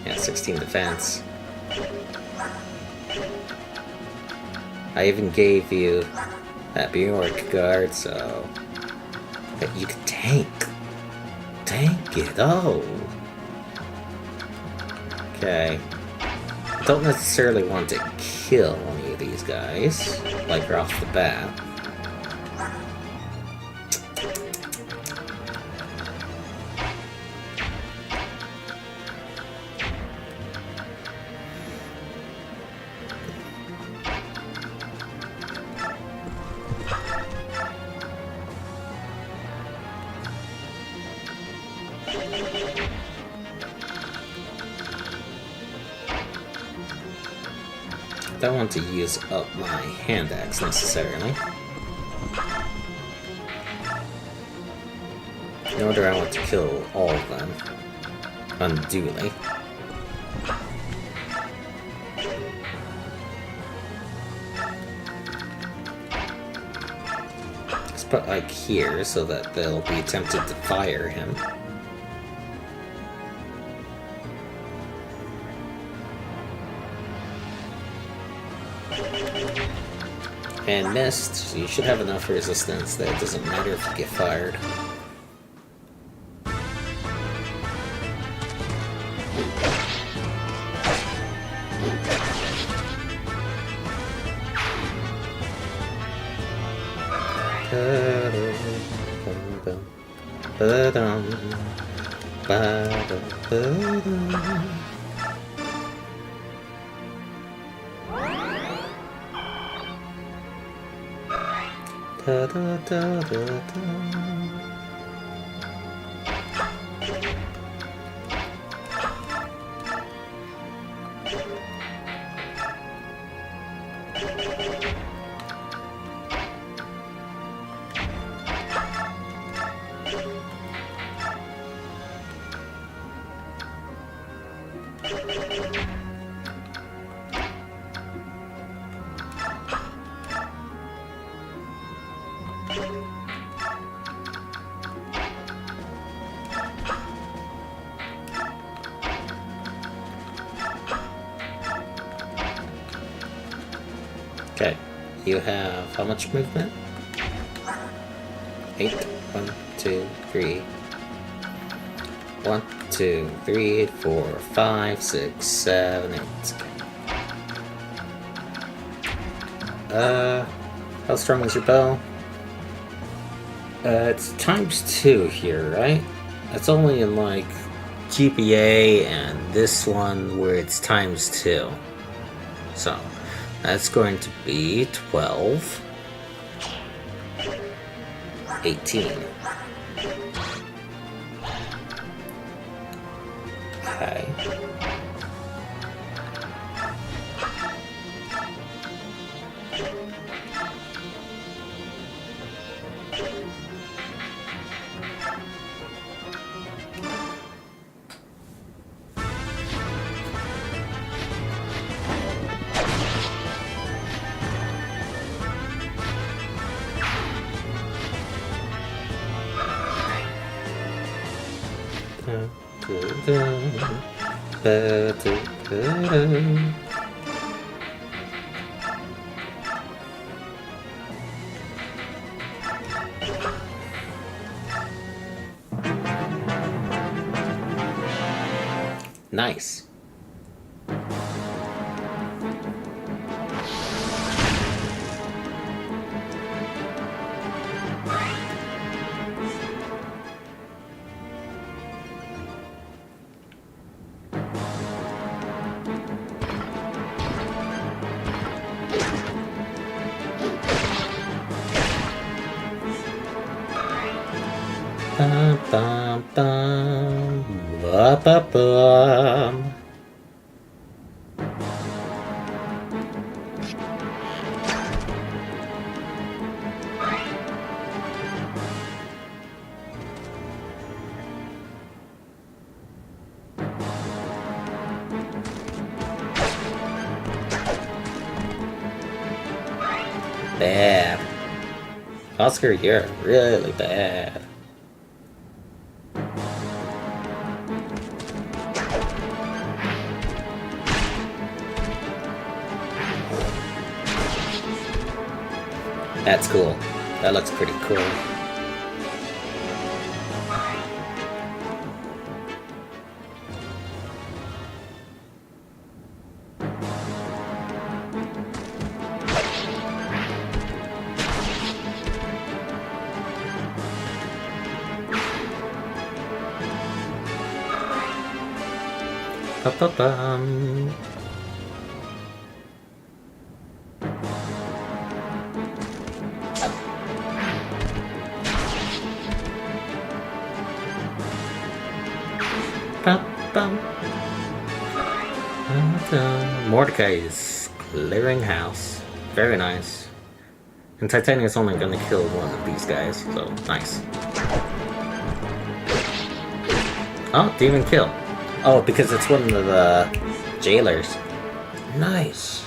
Yeah, 16 defense. I even gave you that Bjork guard so that you could tank it. Oh. Okay. I don't necessarily want to kill any of these guys, like right off the bat. Don't want to use up my hand axe necessarily. Nor do I want to kill all of them unduly. Let's put like here so that they'll be tempted to fire him. And missed, so you should have enough resistance that it doesn't matter if you get fired. Da, da, da, da, da. Okay, you have how much movement? 8. 1, 2, 3. 1, 2, 3, 4, 5, 6, 7, 8. How strong is your bow? It's ×2 here, right? It's only in like GPA and this one where it's ×2. So that's going to be 12, 18. Okay. Nice. Bum, bum, bum, ba, ba, bum. Bad. Oscar, you're really bad. That's cool. That looks pretty cool. Ba-ba-bum. Mordecai is clearing house. Very nice. And Titania's only gonna kill one of these guys, so nice. Oh, demon kill. Oh, because it's one of the jailers. Nice.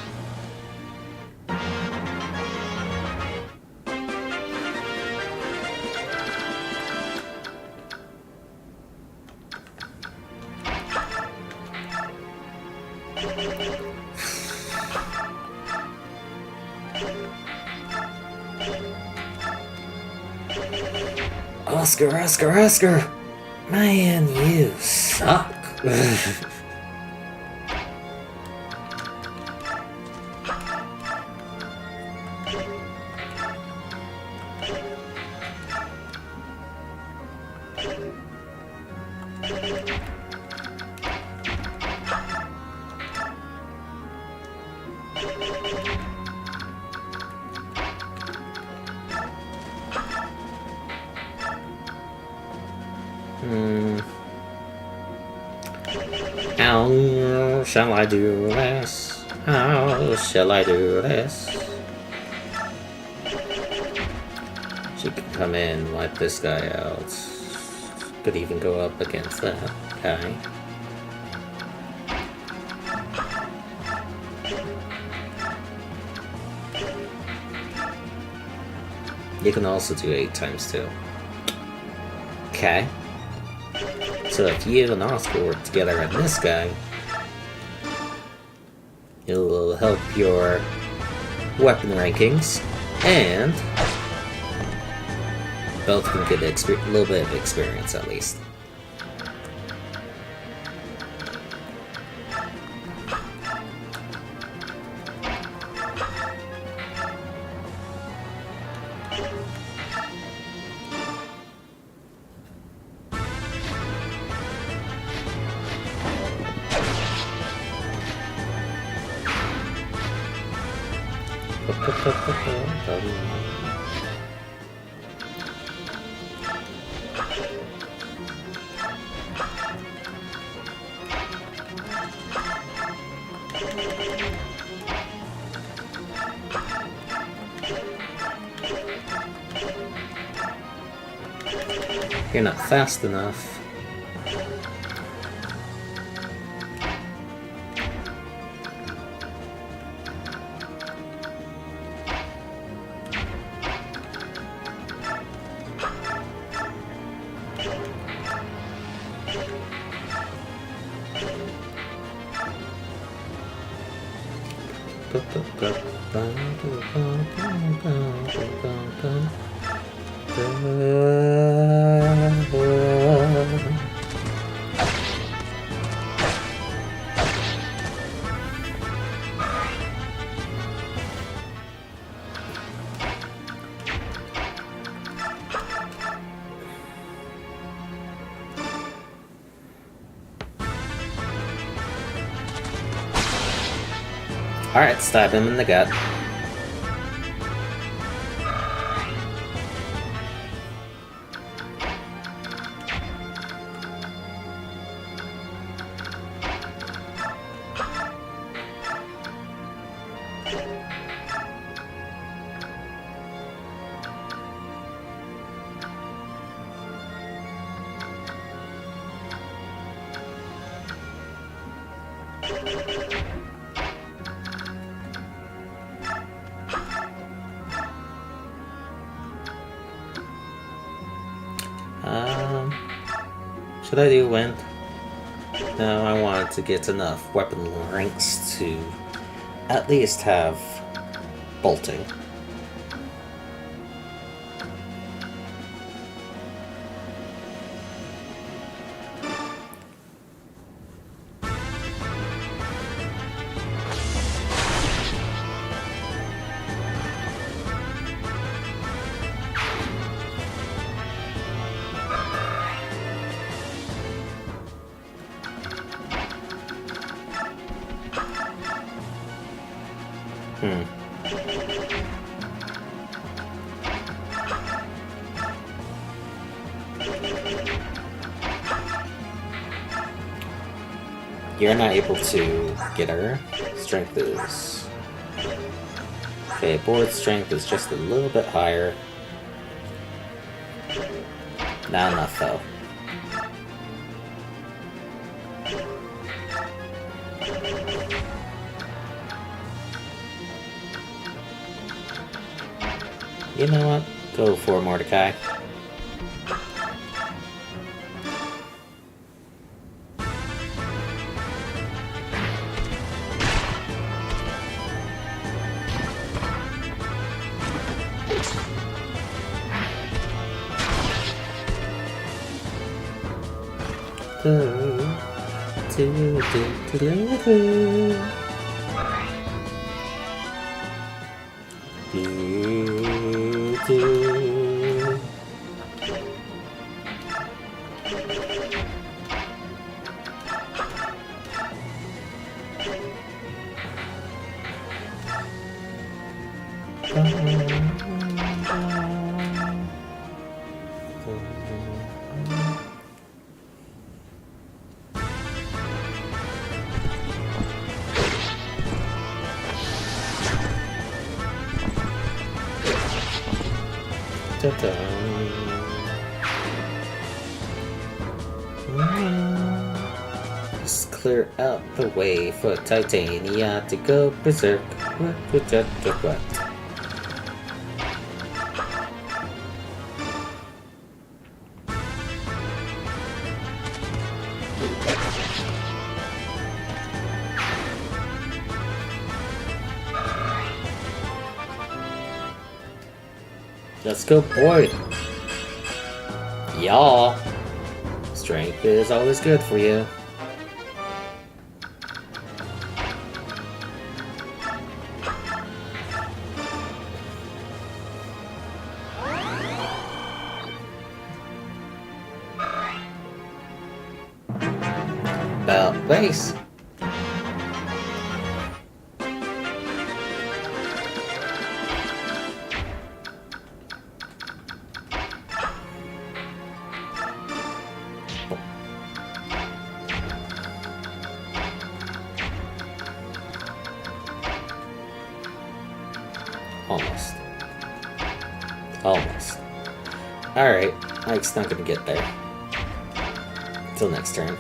Oscar! Man, you suck. How shall I do this? How shall I do this? She can come in, wipe this guy out. Could even go up against that guy. You can also do 8 times 2. Okay. So if you and Oscar work together on this guy, it'll help your weapon rankings, and both can get a little bit of experience at least. You're not fast enough. Alright, stab him in the gut. Should I do wind? No, I wanted to get enough weapon ranks to at least have bolting. You're not able to get her. Strength is... Okay, board strength is just a little bit higher. Not enough though. You know what? Go for it, Mordecai. Just clear out the way for Titania to go berserk. What? Let's go, Boyd. Y'all. Strength is always good for you. Belt base. Almost. Alright, Ike's not gonna get there. Till next turn.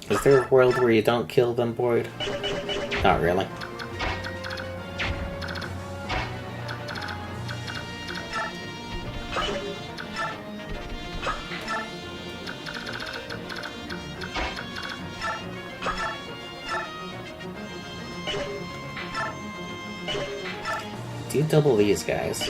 Is there a world where you don't kill them, Boyd? Not really. Do you double these guys?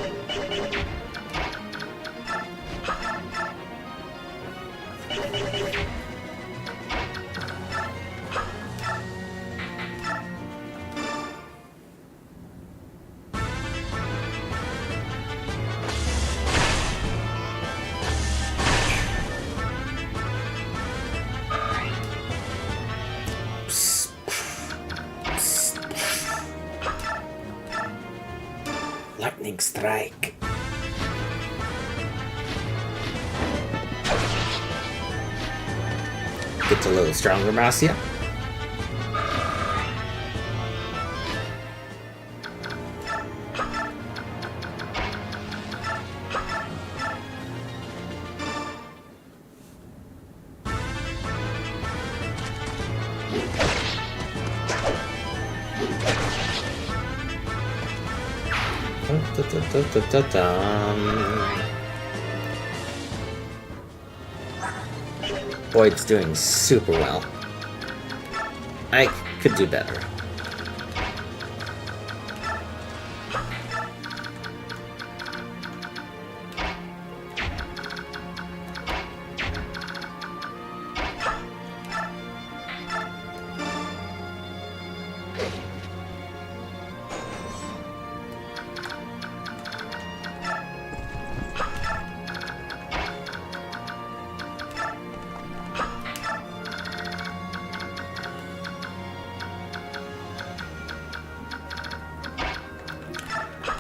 Lightning strike. Gets a little stronger, Marcia. Boyd's doing super well. I could do better.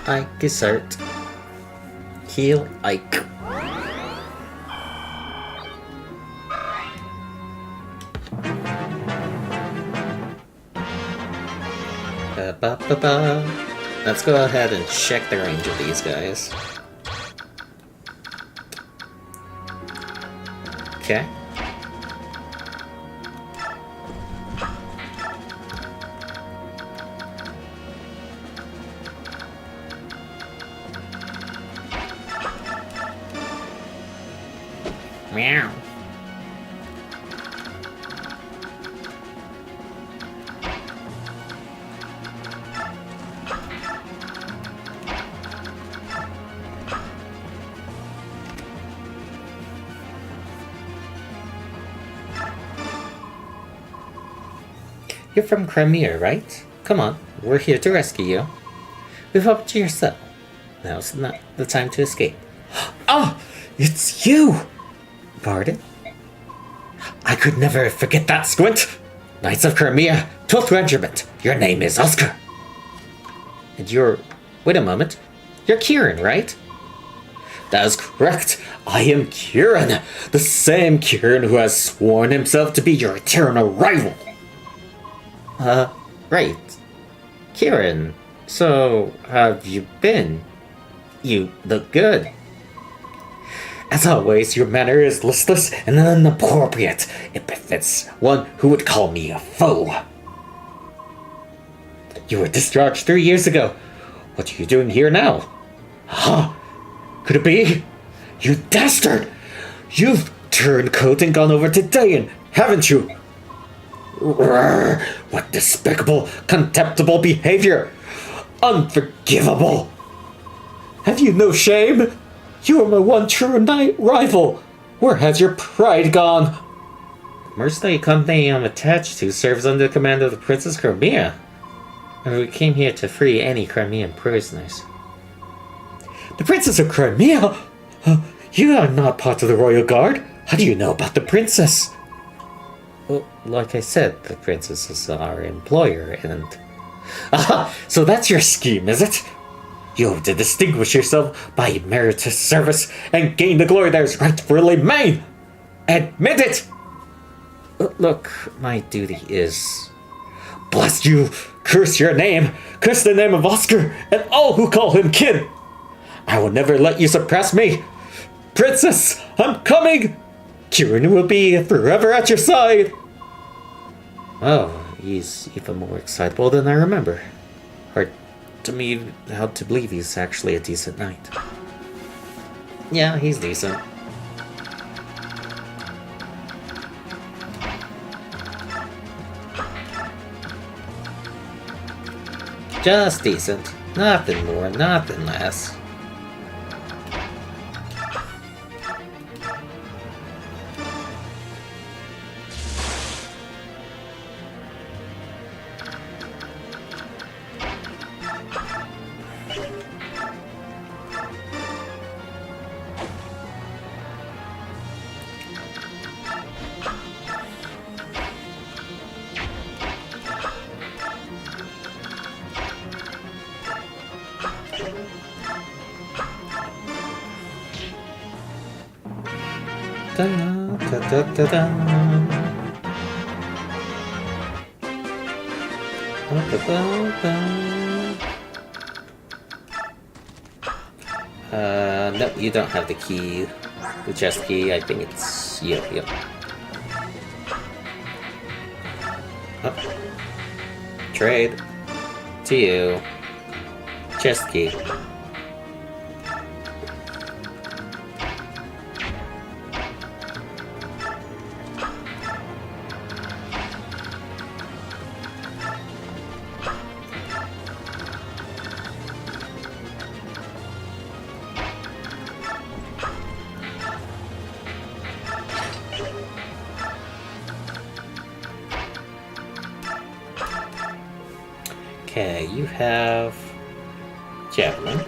Ike Dessert. Heal Ike. Let's go ahead and check the range of these guys. Okay. Meow. You're from Crimea, right? Come on, we're here to rescue you. Move up to your cell. Now's not the time to escape. Ah! It's you! Pardon? I could never forget that, Squint! Knights of Crimea, 12th Regiment. Your name is Oscar. And you're... Wait a moment. You're Kieran, right? That is correct. I am Kieran. The same Kieran who has sworn himself to be your eternal rival. Right. Kieran, so how have you been? You look good. As always, your manner is listless and inappropriate. It befits one who would call me a foe. You were discharged 3 years ago. What are you doing here now? Huh? Could it be? You dastard! You've turned coat and gone over to Dayan, haven't you? Rrr, what despicable, contemptible behavior! Unforgivable! Have you no shame? You are my one true knight rival. Where has your pride gone? The mercenary company I'm attached to serves under the command of the Princess Crimea. And we came here to free any Crimean prisoners. The Princess of Crimea? You are not part of the Royal Guard. How do you know about the Princess? Well, like I said, the Princess is our employer, and... Aha! So that's your scheme, is it? You hope to distinguish yourself by meritorious service and gain the glory that is rightfully mine! Admit it! Look, my duty is... Bless you! Curse your name! Curse the name of Oscar and all who call him kin! I will never let you suppress me! Princess, I'm coming! Kieran will be forever at your side! Oh, he's even more excitable than I remember. Hard to me how to believe he's actually a decent knight. Yeah, he's decent. Just decent. Nothing more, nothing less. No, you don't have the key. The chest key, I think it's... Yep. Oh. Trade. To you. Chest key. Okay, you have javelin.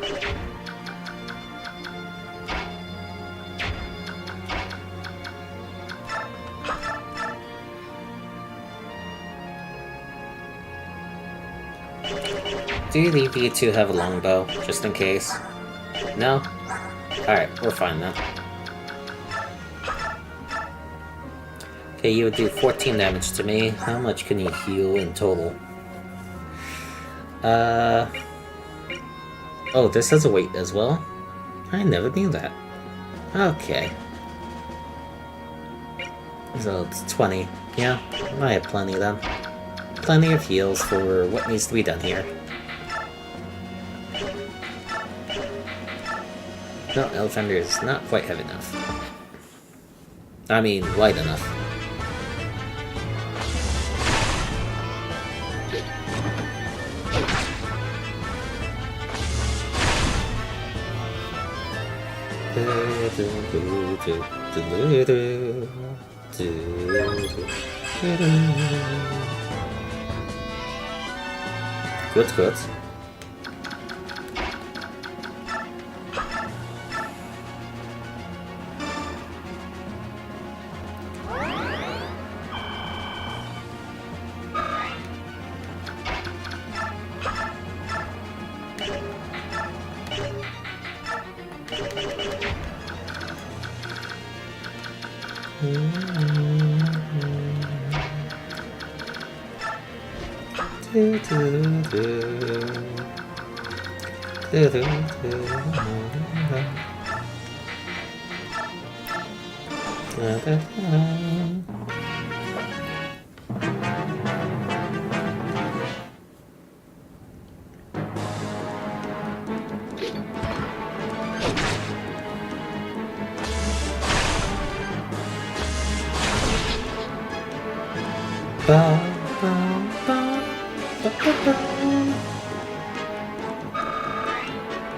Do you leave you to have a longbow, just in case? No? Alright, we're fine then. Okay, you would do 14 damage to me. How much can you heal in total? Oh, this has a weight as well? I never knew that. Okay. So it's 20. Yeah, I have plenty then. Plenty of heals for what needs to be done here. No, Elephant is not quite heavy enough. I mean, light enough. Good, good.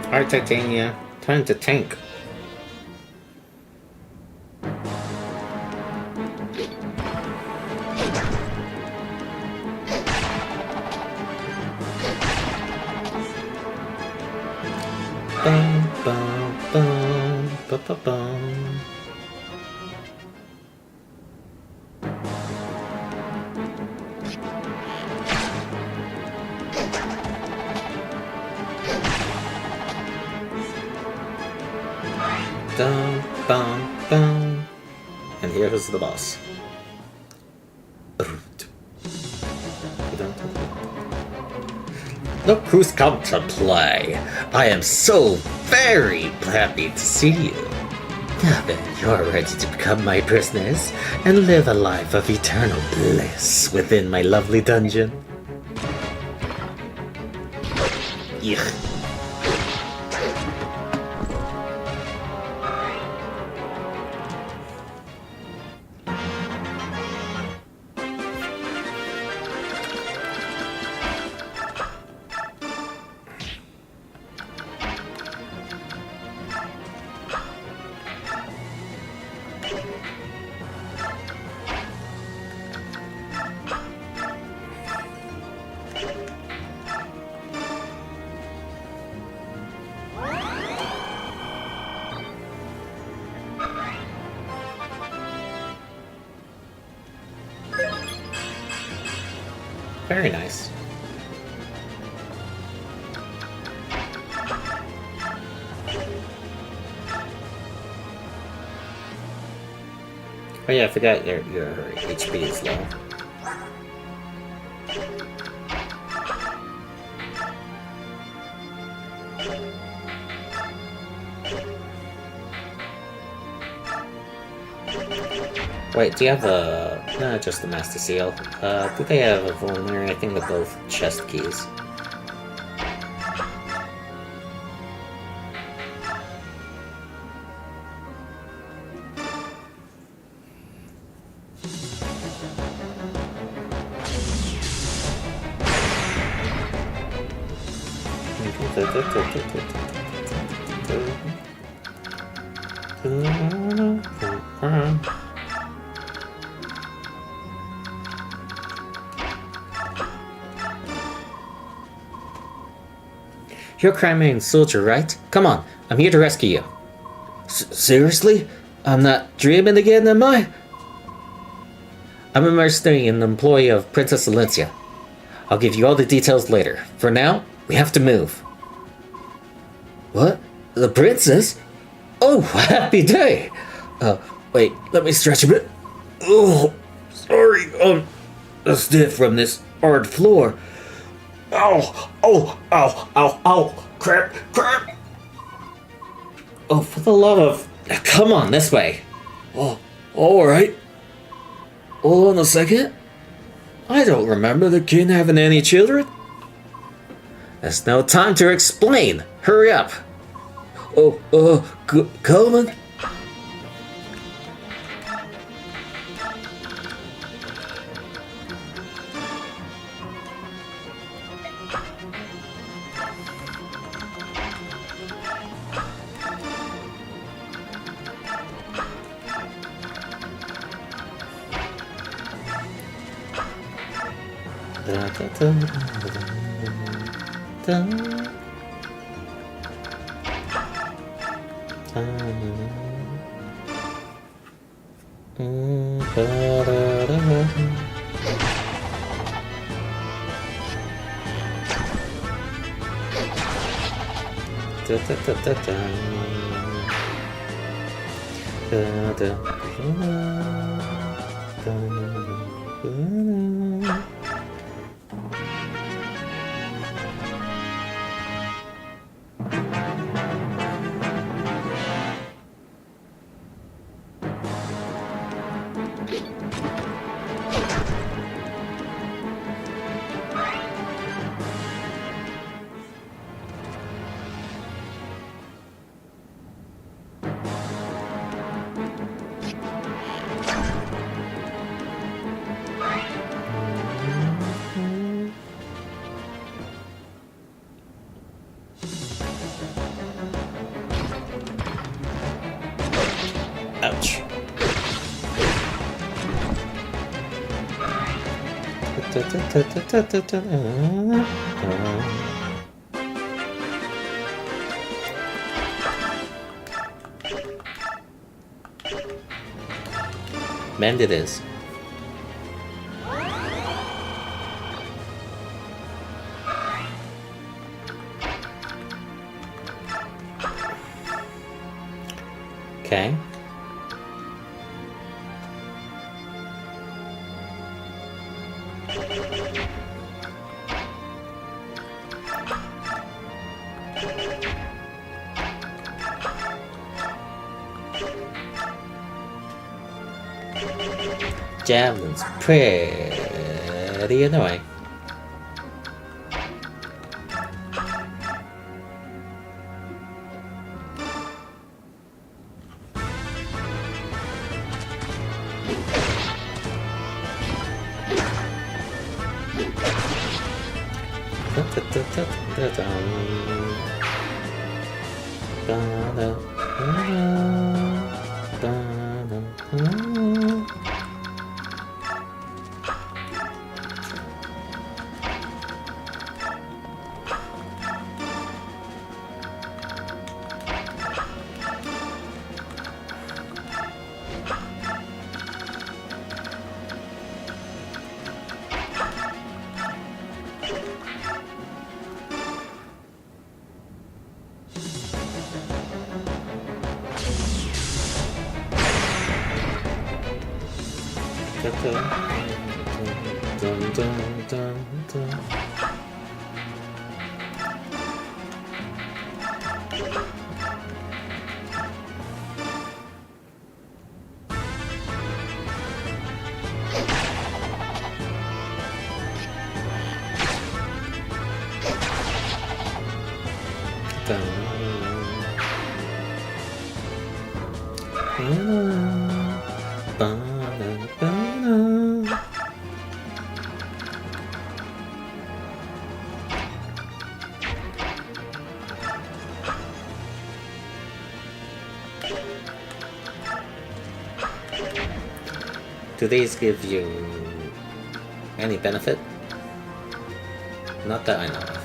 Alright, Titania, time to tank. Bum, bum, bum, bum, bum, bum. Dum, bum, bum. And here's the boss. Look who's come to play. I am so very happy to see you. Now then, you're ready to become my prisoners and live a life of eternal bliss within my lovely dungeon. Yuck. Very nice. Oh yeah, I forgot your HP is low. Wait, do you have a... No, just the Master Seal. Do they have a vulnerary? I think they're both chest keys. You're a Crimean soldier, right? Come on, I'm here to rescue you. Seriously? I'm not dreaming again, am I? I'm a mercenary and an employee of Princess Valencia. I'll give you all the details later. For now, we have to move. What? The princess? Oh, happy day! Wait, let me stretch a bit. Oh, sorry, stiff from this hard floor. Ow, crap. Oh, for the love of... Come on, this way. Oh, alright. Hold on a second. I don't remember the king having any children. There's no time to explain. Hurry up. Coleman? Ouch. Mend it is. Okay. Javelin's pretty annoying. Do these give you any benefit? Not that I know of.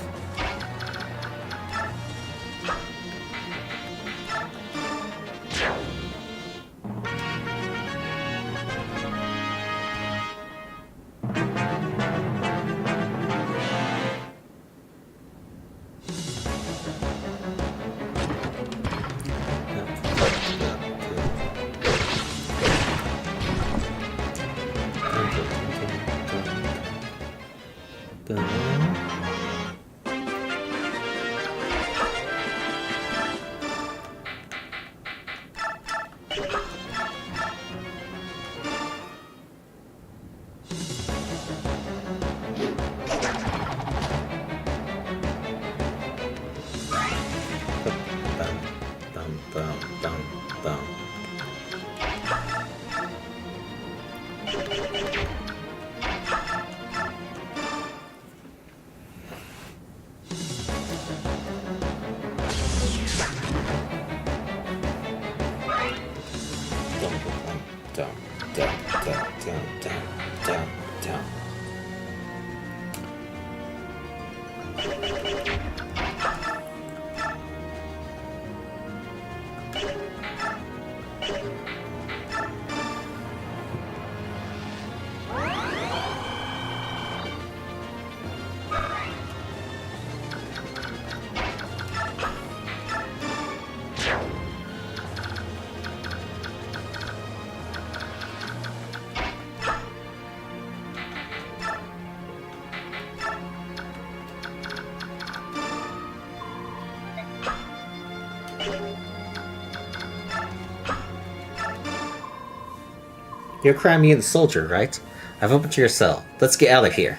You're a Crimean soldier, right? I've opened to your cell. Let's get out of here.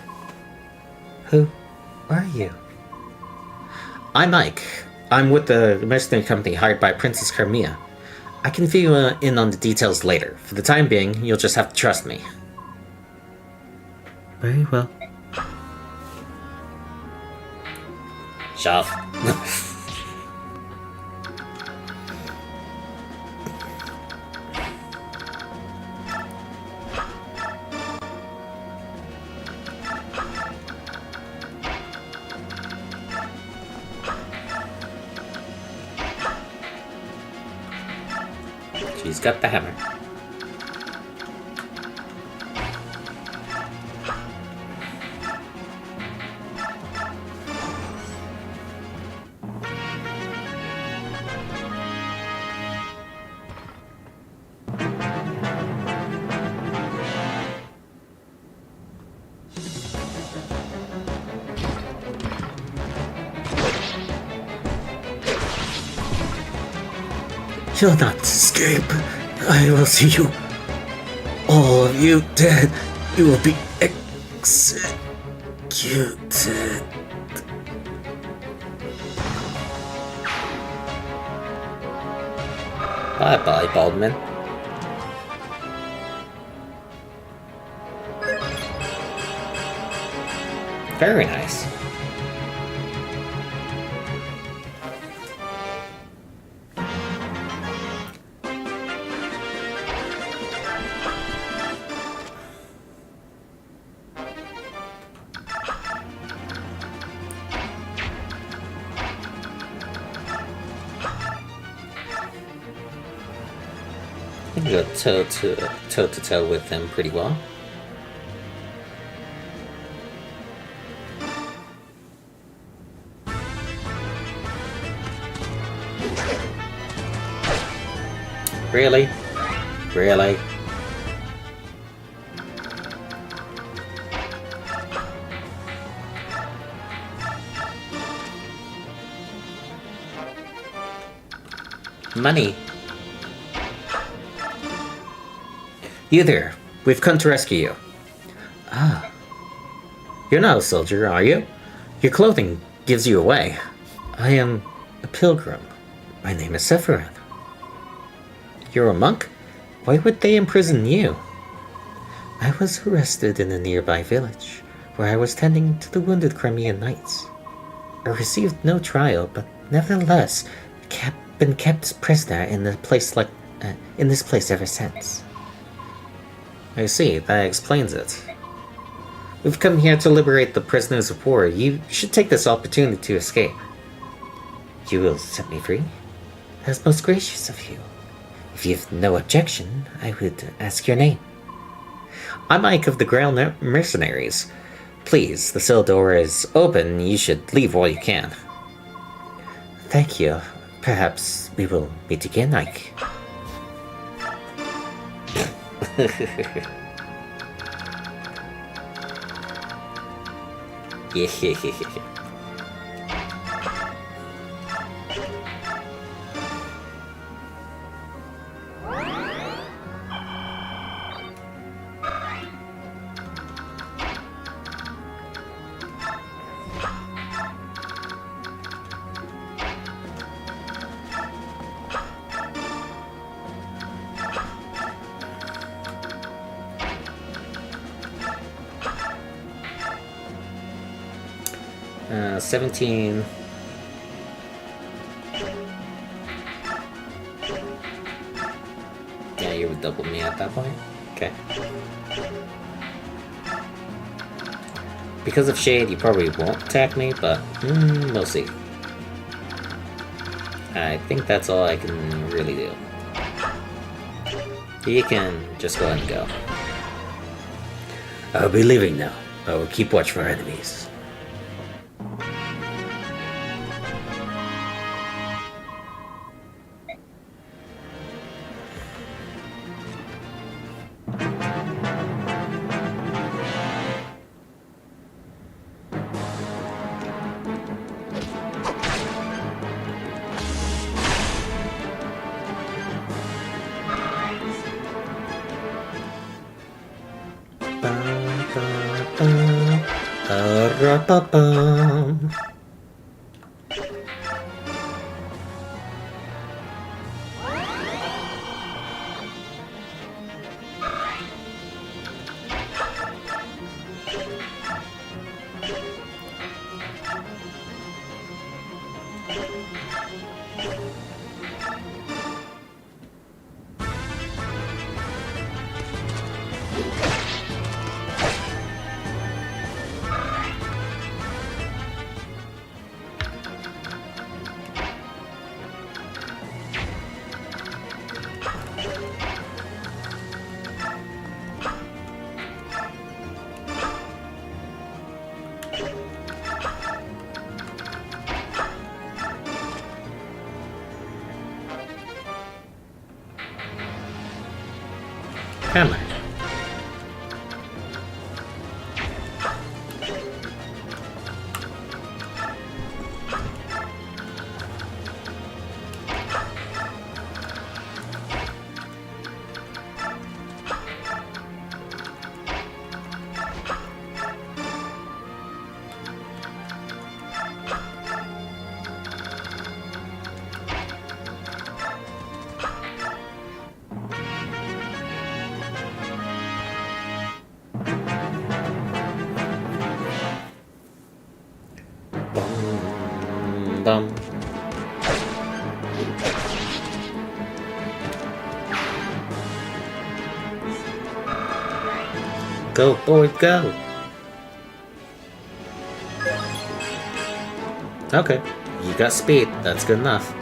Who are you? I'm Mike. I'm with the mercenary company hired by Princess Crimea. I can fill you in on the details later. For the time being, you'll just have to trust me. Very well. Shove. She's got the hammer. You'll not escape. I will see you. All of you dead. You will be executed. Bye-bye, Baldman. Very nice. I can go toe to toe with him pretty well. Really? Really? Money. You there. We've come to rescue you. Ah. You're not a soldier, are you? Your clothing gives you away. I am a pilgrim. My name is Sephiroth. You're a monk? Why would they imprison you? I was arrested in a nearby village, where I was tending to the wounded Crimean knights. I received no trial, but nevertheless, been kept prisoner in this place ever since. I see, that explains it. We've come here to liberate the prisoners of war. You should take this opportunity to escape. You will set me free? That's most gracious of you. If you've no objection, I would ask your name. I'm Ike of the Grail Mercenaries. Please, the cell door is open. You should leave while you can. Thank you. Perhaps we will meet again, Ike. Yeah. 17. Yeah, you would double me at that point. Okay. Because of Shade, you probably won't attack me, but we'll see. I think that's all I can really do. You can just go ahead and go. I'll be leaving now. I will keep watch for enemies. Ba-ba-ba. Hammer. Bum. Go, boy, go. Okay, you got speed. That's good enough.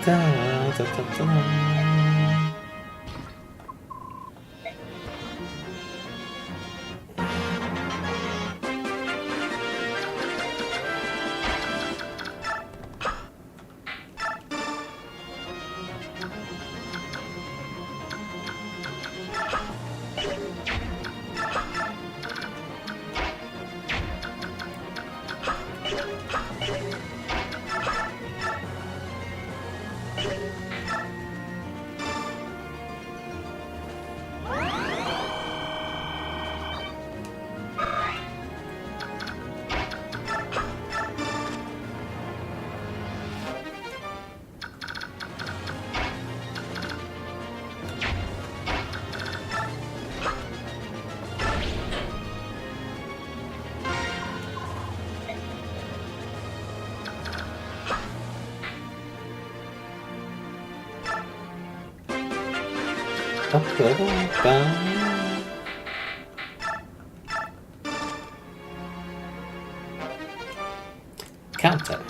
Da, da, da, da. Counter.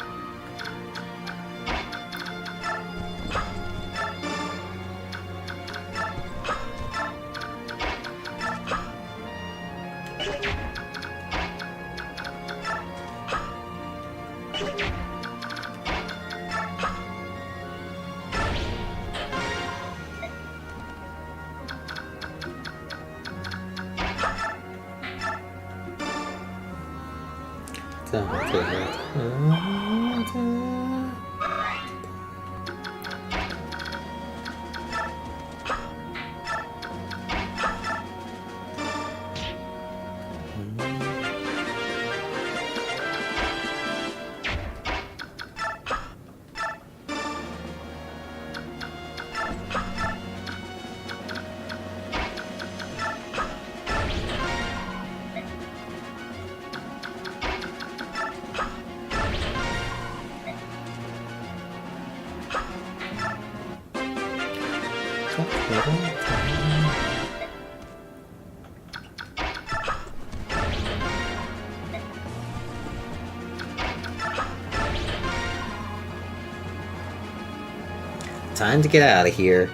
Time to get out of here.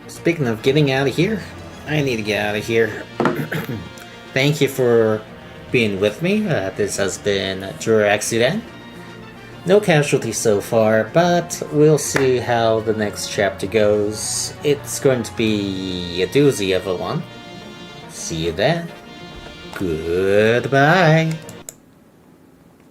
Speaking of getting out of here, I need to get out of here. Thank you for being with me. This has been Jura Accident. No casualties so far, but we'll see how the next chapter goes. It's going to be a doozy of a one. See you then. Goodbye.